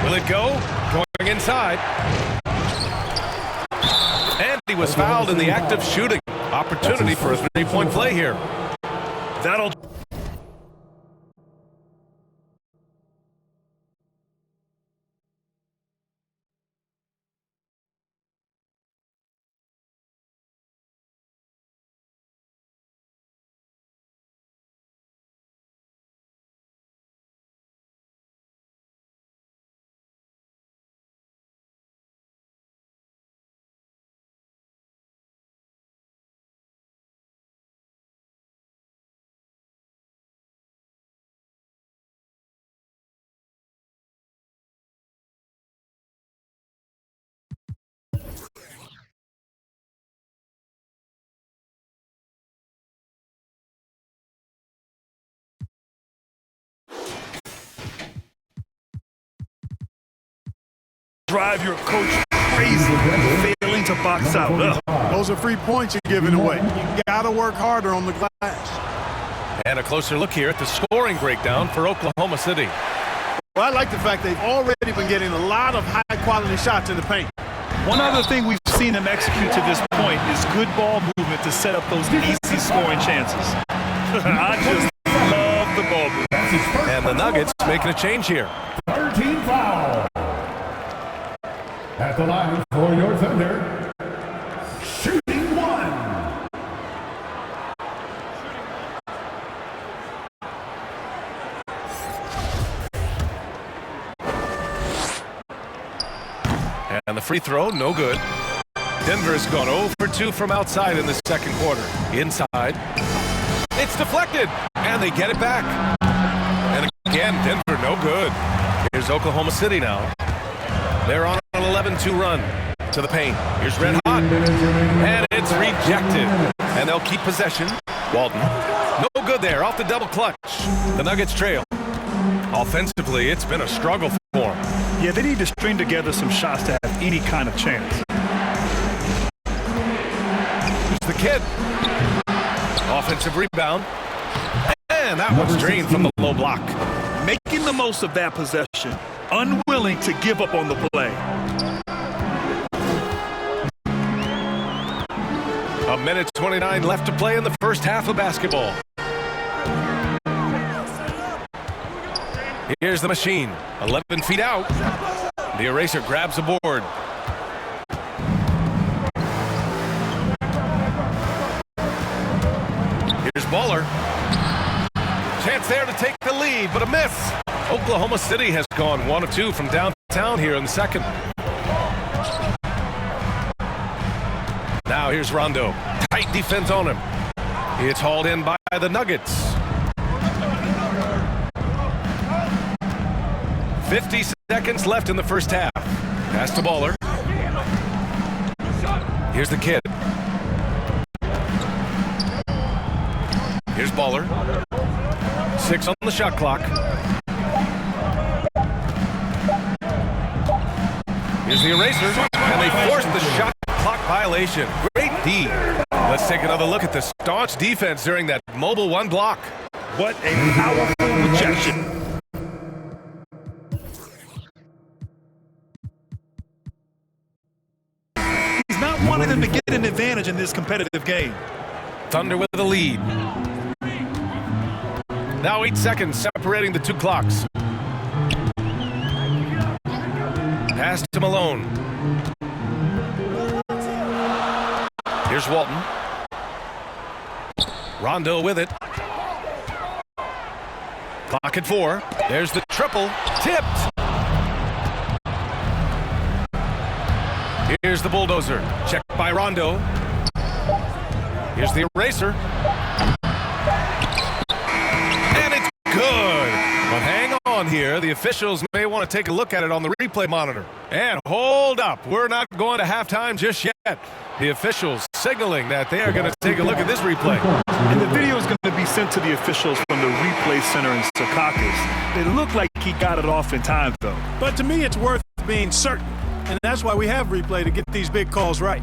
Will it go? Going inside. And he was fouled in the act of shooting. Opportunity for a three-point play here. That'll... drive your coach crazy, failing to box out. Those are free points you're giving away. You gotta work harder on the glass. And a closer look here at the scoring breakdown for Oklahoma City. Well, I like the fact they've already been getting a lot of high-quality shots in the paint. One other thing we've seen them execute to this point is good ball movement to set up those easy scoring chances. I just love the ball movement. And the Nuggets making a change here. 13 foul. At the line for your Thunder, shooting 1. And the free throw, no good. Denver's gone 0 for 2 from outside in the second quarter. Inside. It's deflected, and they get it back. And again, Denver no good. Here's Oklahoma City now. They're on an 11-2 run to the paint. Here's Red Hot, and it's rejected. And they'll keep possession. Walton, no good there, off the double clutch. The Nuggets trail. Offensively, it's been a struggle for them. Yeah, they need to string together some shots to have any kind of chance. Here's the kid. Offensive rebound. And that one's drained from the low block. Making the most of that possession. Unwilling to give up on the play. minute 29 left to play in the first half of basketball. Here's the machine, 11 feet out. The eraser grabs the board. Here's Baller. Chance there to take the lead, but a miss. Oklahoma City has gone 1 of 2 from downtown here in the second. Now here's Rondo. Tight defense on him. It's hauled in by the Nuggets. 50 seconds left in the first half. Pass to Baller. Here's the kid. Here's Baller. 6 on the shot clock. Here's the eraser, and they forced the shot clock violation. Great D. Let's take another look at the staunch defense during that mobile 1 block. What a powerful rejection. He's not wanting them to get an advantage in this competitive game. Thunder with the lead. Now 8 seconds separating the 2 clocks. Pass to Malone. Here's Walton. Rondo with it. Clock at 4. There's the triple. Tipped. Here's the bulldozer. Checked by Rondo. Here's the eraser. And it's good. But hang on here. The officials may want to take a look at it on the replay monitor. And hold up. We're not going to halftime just yet. The officials signaling that they are going to take a look at this replay. And the video is going to be sent to the officials from the replay center in Secaucus. It looked like he got it off in time, though. But to me, it's worth being certain. And that's why we have replay, to get these big calls right.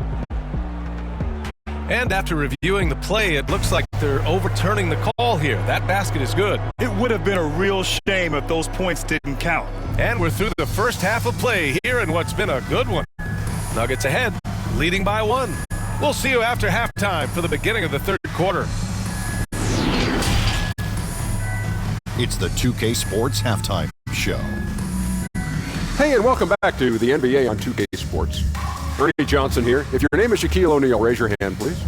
And after reviewing the play, it looks like they're overturning the call here. That basket is good. It would have been a real shame if those points didn't count. And we're through the first half of play here in what's been a good one. Nuggets ahead, leading by 1. We'll see you after halftime for the beginning of the third quarter. It's the 2K Sports Halftime Show. Hey, and welcome back to the NBA on 2K Sports. Ernie Johnson here. If your name is Shaquille O'Neal, raise your hand, please.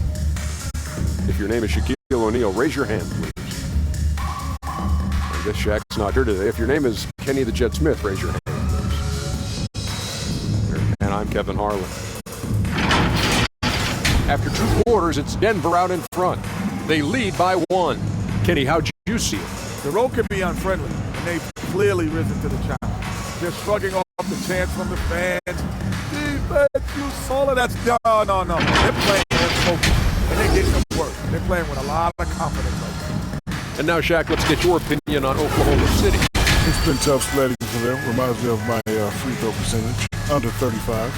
If your name is Shaquille O'Neal, raise your hand, please. I guess Shaq's not here today. If your name is Kenny the Jet Smith, raise your hand, please. And I'm Kevin Harlan. After 2 quarters, it's Denver out in front. They lead by 1. Kenny, how'd you see it? The road can be unfriendly, and they've clearly risen to the challenge. They're shrugging off the chants from the fans. Defense, you saw it. That's no. They're playing and focused, and they're getting them work. They're playing with a lot of confidence right now. And now, Shaq, let's get your opinion on Oklahoma City. It's been tough sledding for them. Reminds me of my free throw percentage, under 35.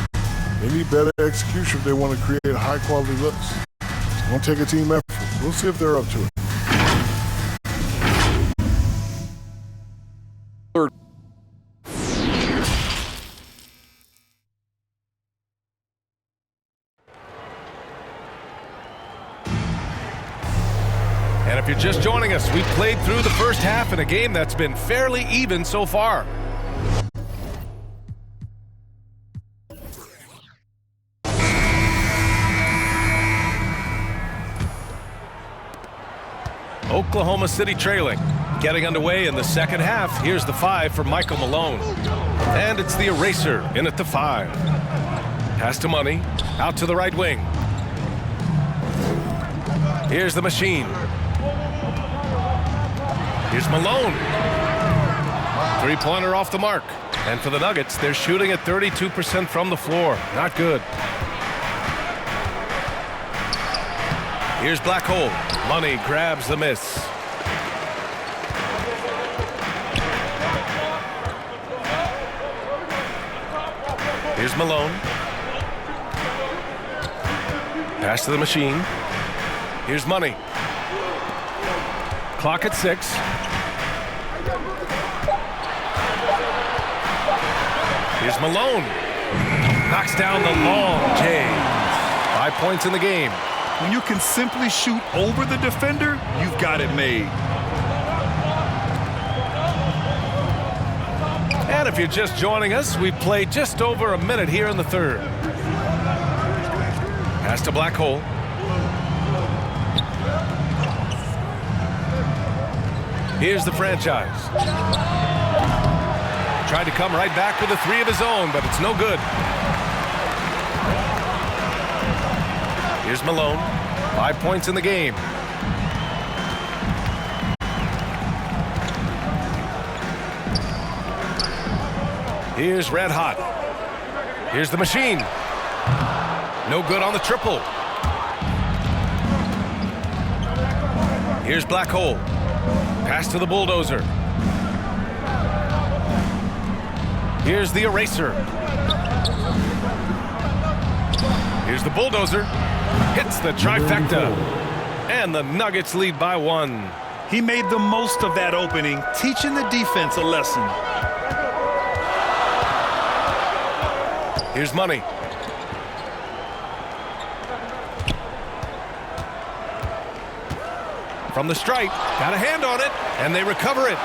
They need better execution if they want to create high-quality looks. It's going to take a team effort. We'll see if they're up to it. Third. And if you're just joining us, we've played through the first half in a game that's been fairly even so far. Oklahoma City trailing. Getting underway in the second half. Here's the 5 for Michael Malone. And it's the eraser in at the 5. Pass to Money. Out to the right wing. Here's the machine. Here's Malone. 3-pointer off the mark. And for the Nuggets, they're shooting at 32% from the floor. Not good. Here's Black Hole. Money grabs the miss. Here's Malone. Pass to the machine. Here's Money. Clock at 6. Here's Malone. Knocks down the long J. 5 points in the game. When you can simply shoot over the defender, you've got it made. And if you're just joining us, we've played just over a minute here in the third. Pass to Black Hole. Here's the franchise. Tried to come right back with a three of his own, but it's no good. Here's Malone. 5 points in the game. Here's Red Hot. Here's the machine. No good on the triple. Here's Black Hole. Pass to the bulldozer. Here's the eraser. Here's the bulldozer. Hits the trifecta. And the Nuggets lead by 1. He made the most of that opening, teaching the defense a lesson. Here's Money. From the stripe, got a hand on it, and they recover it.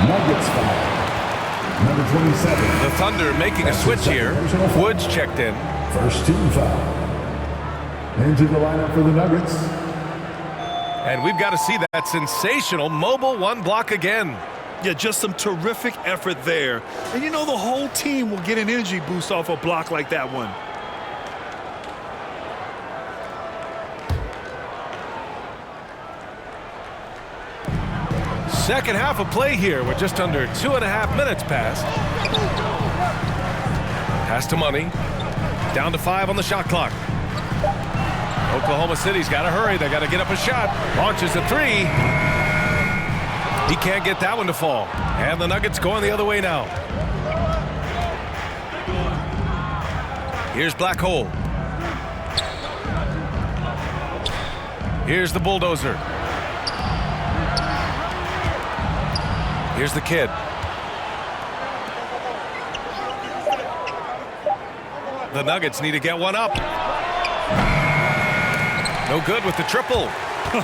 Nuggets foul. Number 27. The Thunder making a switch here. Woods checked in. First team foul. Into the lineup for the Nuggets. And we've got to see that sensational mobile one block again. Yeah, just some terrific effort there. And you know the whole team will get an energy boost off a block like that one. Second half of play here with just under 2.5 minutes passed. Pass to Money. Down to 5 on the shot clock. Oklahoma City's got to hurry. They got to get up a shot. Launches a three. He can't get that one to fall. And the Nuggets going the other way now. Here's Black Hole. Here's the bulldozer. Here's the kid. The Nuggets need to get one up. No good with the triple.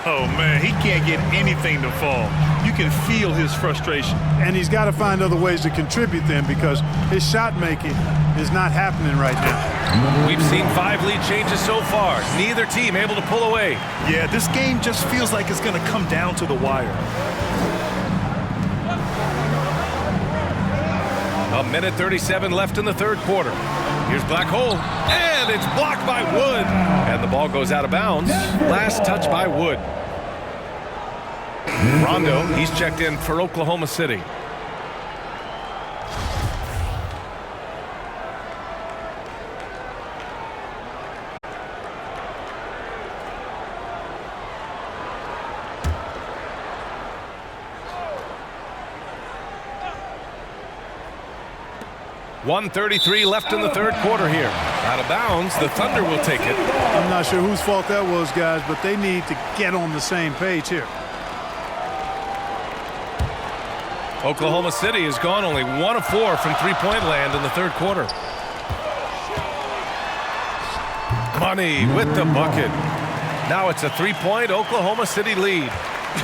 Oh, man, he can't get anything to fall. You can feel his frustration. And he's got to find other ways to contribute then because his shot making is not happening right now. We've seen 5 lead changes so far. Neither team able to pull away. Yeah, this game just feels like it's going to come down to the wire. A minute 37 left in the third quarter. Here's Black Hole, and it's blocked by Wood. And the ball goes out of bounds. Last touch by Wood. Rondo, he's checked in for Oklahoma City. .133 left in the third quarter here. Out of bounds, the Thunder will take it. I'm not sure whose fault that was, guys, but they need to get on the same page here. Oklahoma City has gone only 1 of 4 from three-point land in the third quarter. Money with the bucket. Now it's a 3-point Oklahoma City lead.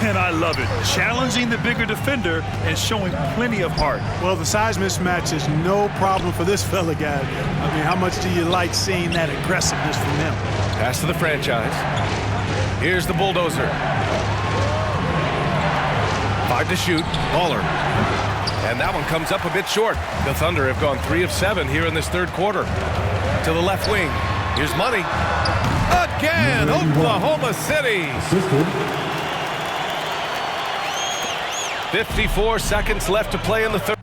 And I love it. Challenging the bigger defender and showing plenty of heart. Well, the size mismatch is no problem for this fella, guys. I mean, how much do you like seeing that aggressiveness from him? Pass to the franchise. Here's the bulldozer. 5 to shoot. Baller. And that one comes up a bit short. The Thunder have gone 3 of 7 here in this third quarter. To the left wing. Here's Money. Again, Oklahoma City. 54 seconds left to play in the third.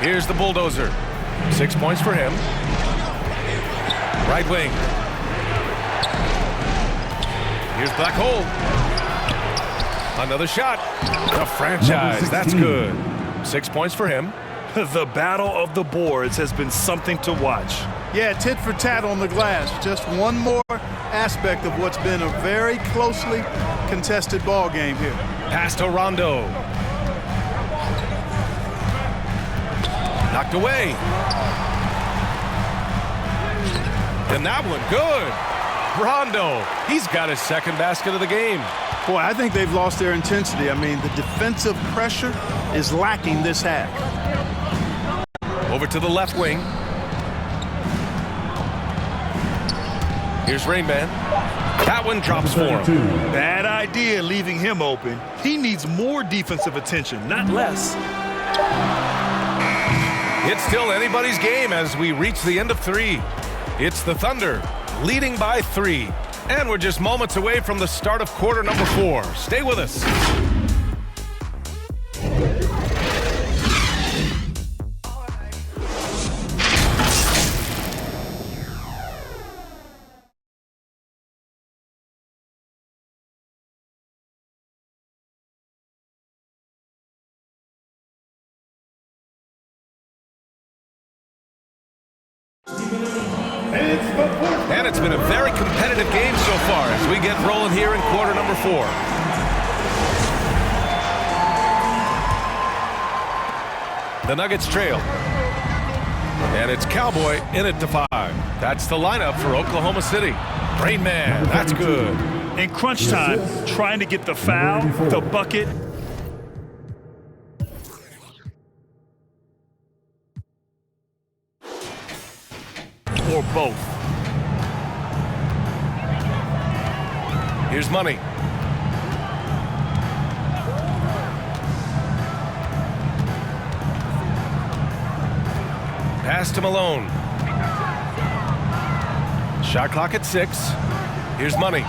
Here's the bulldozer. 6 points for him. Right wing. Here's Black Hole. Another shot. The franchise. That's good. 6 points for him. The battle of the boards has been something to watch. Yeah, tit for tat on the glass. Just one more aspect of what's been a very closely contested ball game here. Pass to Rondo. Knocked away. And that one, good. Rondo, he's got his second basket of the game. Boy, I think they've lost their intensity. I mean, the defensive pressure is lacking this half. Over to the left wing. Here's Rainman. That one drops for him. Bad idea leaving him open. He needs more defensive attention, not less. It's still anybody's game as we reach the end of 3. It's the Thunder leading by 3. And we're just moments away from the start of quarter number 4. Stay with us. And it's been a very competitive game so far as we get rolling here in quarter number 4. The Nuggets trail. And it's Cowboy in it to 5. That's the lineup for Oklahoma City. Rain Man, that's good. In crunch time, trying to get the foul, the bucket. Or both. Here's Money. Pass to Malone. Shot clock at 6. Here's Money.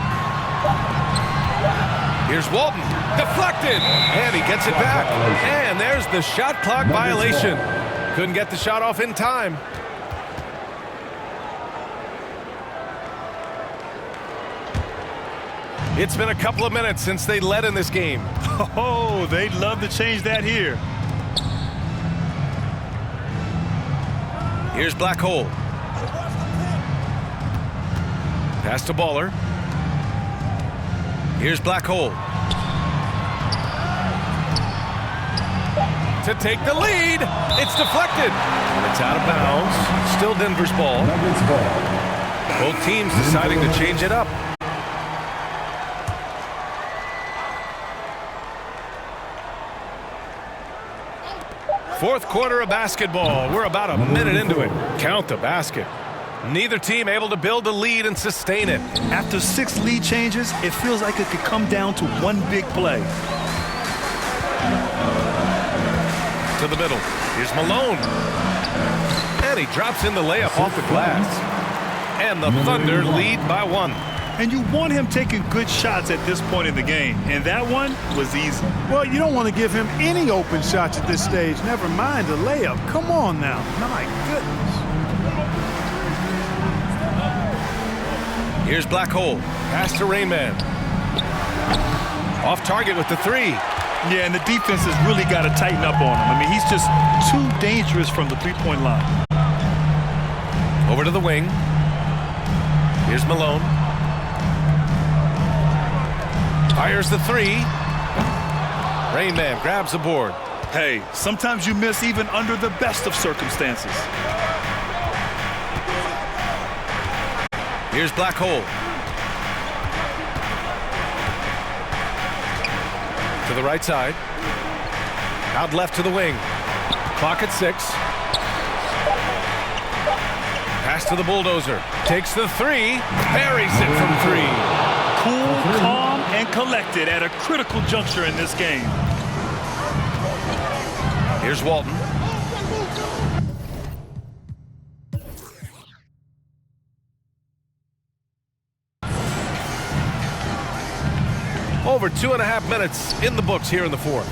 Here's Walton. Deflected. And he gets it back. And there's the shot clock violation. Couldn't get the shot off in time. It's been a couple of minutes since they led in this game. Oh, they'd love to change that here. Here's Black Hole. Pass to Baller. Here's Black Hole. To take the lead. It's deflected. It's out of bounds. Still Denver's ball. Both teams deciding to change it up. Fourth quarter of basketball. We're about a minute into it. Count the basket. Neither team able to build a lead and sustain it. After 6 lead changes, it feels like it could come down to one big play. To the middle. Here's Malone. And he drops in the layup off the glass. And the Thunder lead by 1. And you want him taking good shots at this point in the game. And that one was easy. Well, you don't want to give him any open shots at this stage. Never mind the layup. Come on now. My goodness. Here's Black Hole. Pass to Rain Man. Off target with the 3. Yeah, and the defense has really got to tighten up on him. I mean, he's just too dangerous from the three-point line. Over to the wing. Here's Malone. Fires the 3. Rain Man grabs the board. Hey, sometimes you miss even under the best of circumstances. Here's Black Hole. To the right side. Out left to the wing. Clock at 6. Pass to the bulldozer. Takes the 3. Buries it from 3. Cool, calm, and collected at a critical juncture in this game. Here's Walton. Over 2.5 minutes in the books here in the 4th.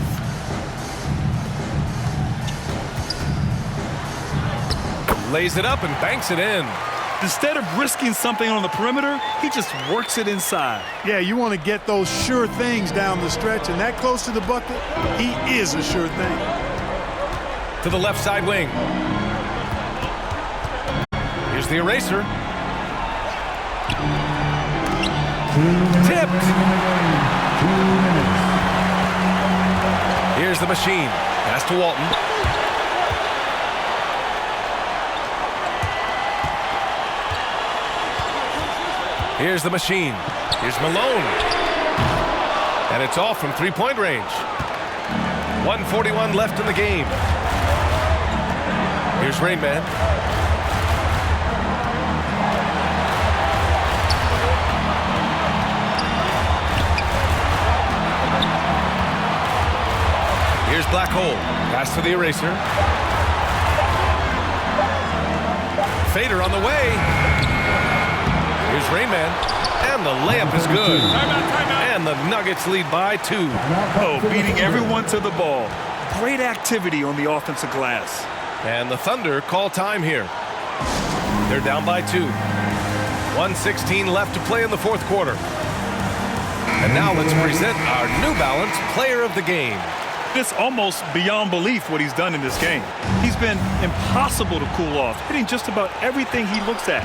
Lays it up and banks it in. Instead of risking something on the perimeter, he just works it inside. Yeah, you want to get those sure things down the stretch, and that close to the bucket, he is a sure thing. To the left side wing. Here's the eraser. Tipped. 2 minutes. Here's the machine. Pass to Walton. Here's the machine. Here's Malone. And it's off from three-point range. 1:41 left in the game. Here's Rayman. Here's Black Hole. Pass to the eraser. Fader on the way. Here's Rayman. And the layup is good. And the Nuggets lead by 2. Oh, beating everyone to the ball. Great activity on the offensive glass. And the Thunder call time here. They're down by 2. 1:16 left to play in the fourth quarter. And now let's present our New Balance Player of the Game. It's almost beyond belief what he's done in this game. He's been impossible to cool off, hitting just about everything he looks at.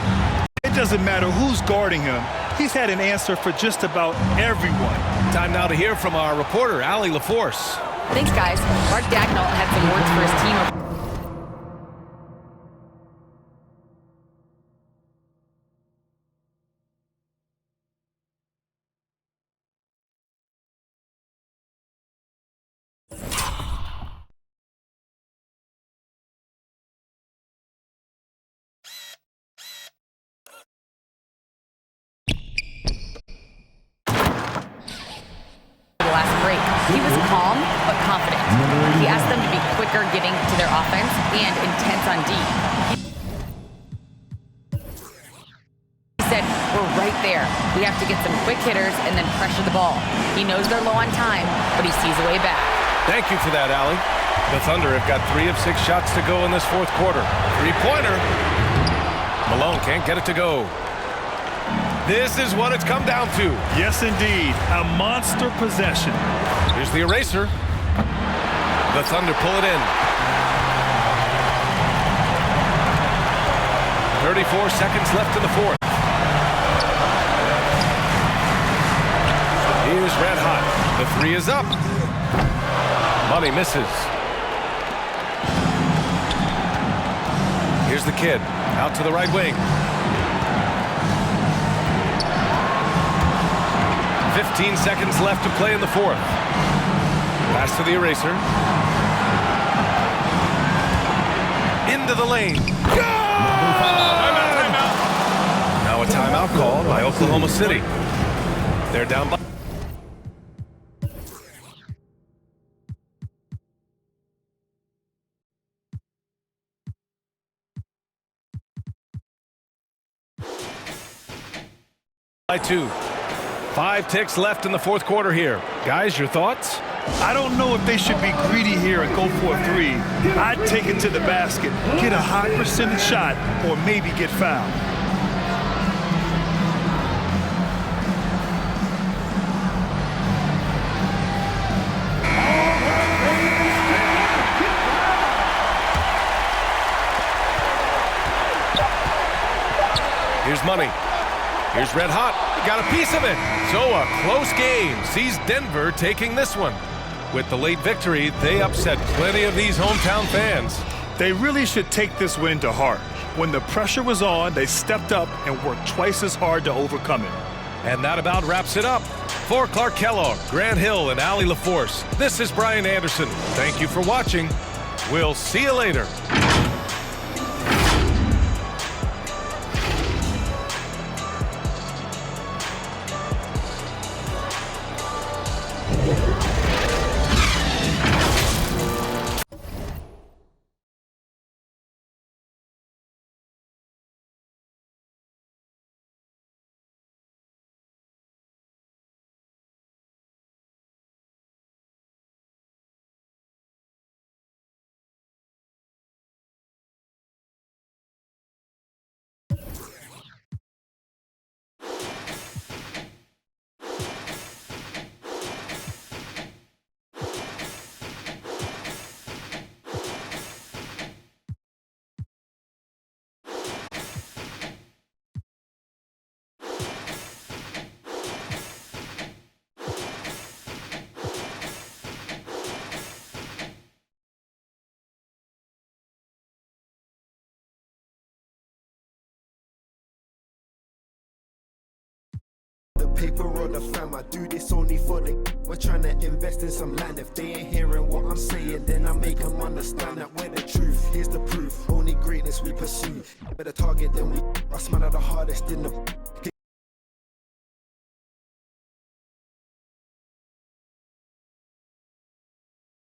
It doesn't matter who's guarding him. He's had an answer for just about everyone. Time now to hear from our reporter, Allie LaForce. Thanks, guys. Mark Dagnall had some words for his team. Last break. He was calm but confident. He asked them to be quicker getting to their offense and intense on D. He said, "We're right there. We have to get some quick hitters and then pressure the ball." He knows they're low on time, but he sees a way back. Thank you for that, Allie. The Thunder have got 3 of 6 shots to go in this fourth quarter. Three-pointer. Malone can't get it to go. This is what it's come down to. Yes, indeed. A monster possession. Here's the eraser. The Thunder pull it in. 34 seconds left in the fourth. Here's Red Hot. The 3 is up. Money misses. Here's the kid. Out to the right wing. 15 seconds left to play in the fourth. Pass to the eraser. Into the lane. Now a timeout called by Oklahoma City. They're down by... by 2. 5 ticks left in the fourth quarter here. Guys, your thoughts? I don't know if they should be greedy here and go for a 3. I'd take it to the basket, get a high percentage shot, or maybe get fouled. Here's Money. Here's Red Hot. Got a piece of it. So a close game sees Denver taking this one. With the late victory, they upset plenty of these hometown fans. They really should take this win to heart. When the pressure was on, they stepped up and worked twice as hard to overcome it. And that about wraps it up. For Clark Kellogg, Grant Hill, and Allie LaForce, this is Brian Anderson. Thank you for watching. We'll see you later. paper or the fam. I do this only for the. We're trying to invest in some land. If they ain't hearing what I'm saying, then I make them understand that we're the truth. Here's the proof. Only greatness we pursue. Better target than we. I smile at the hardest in the.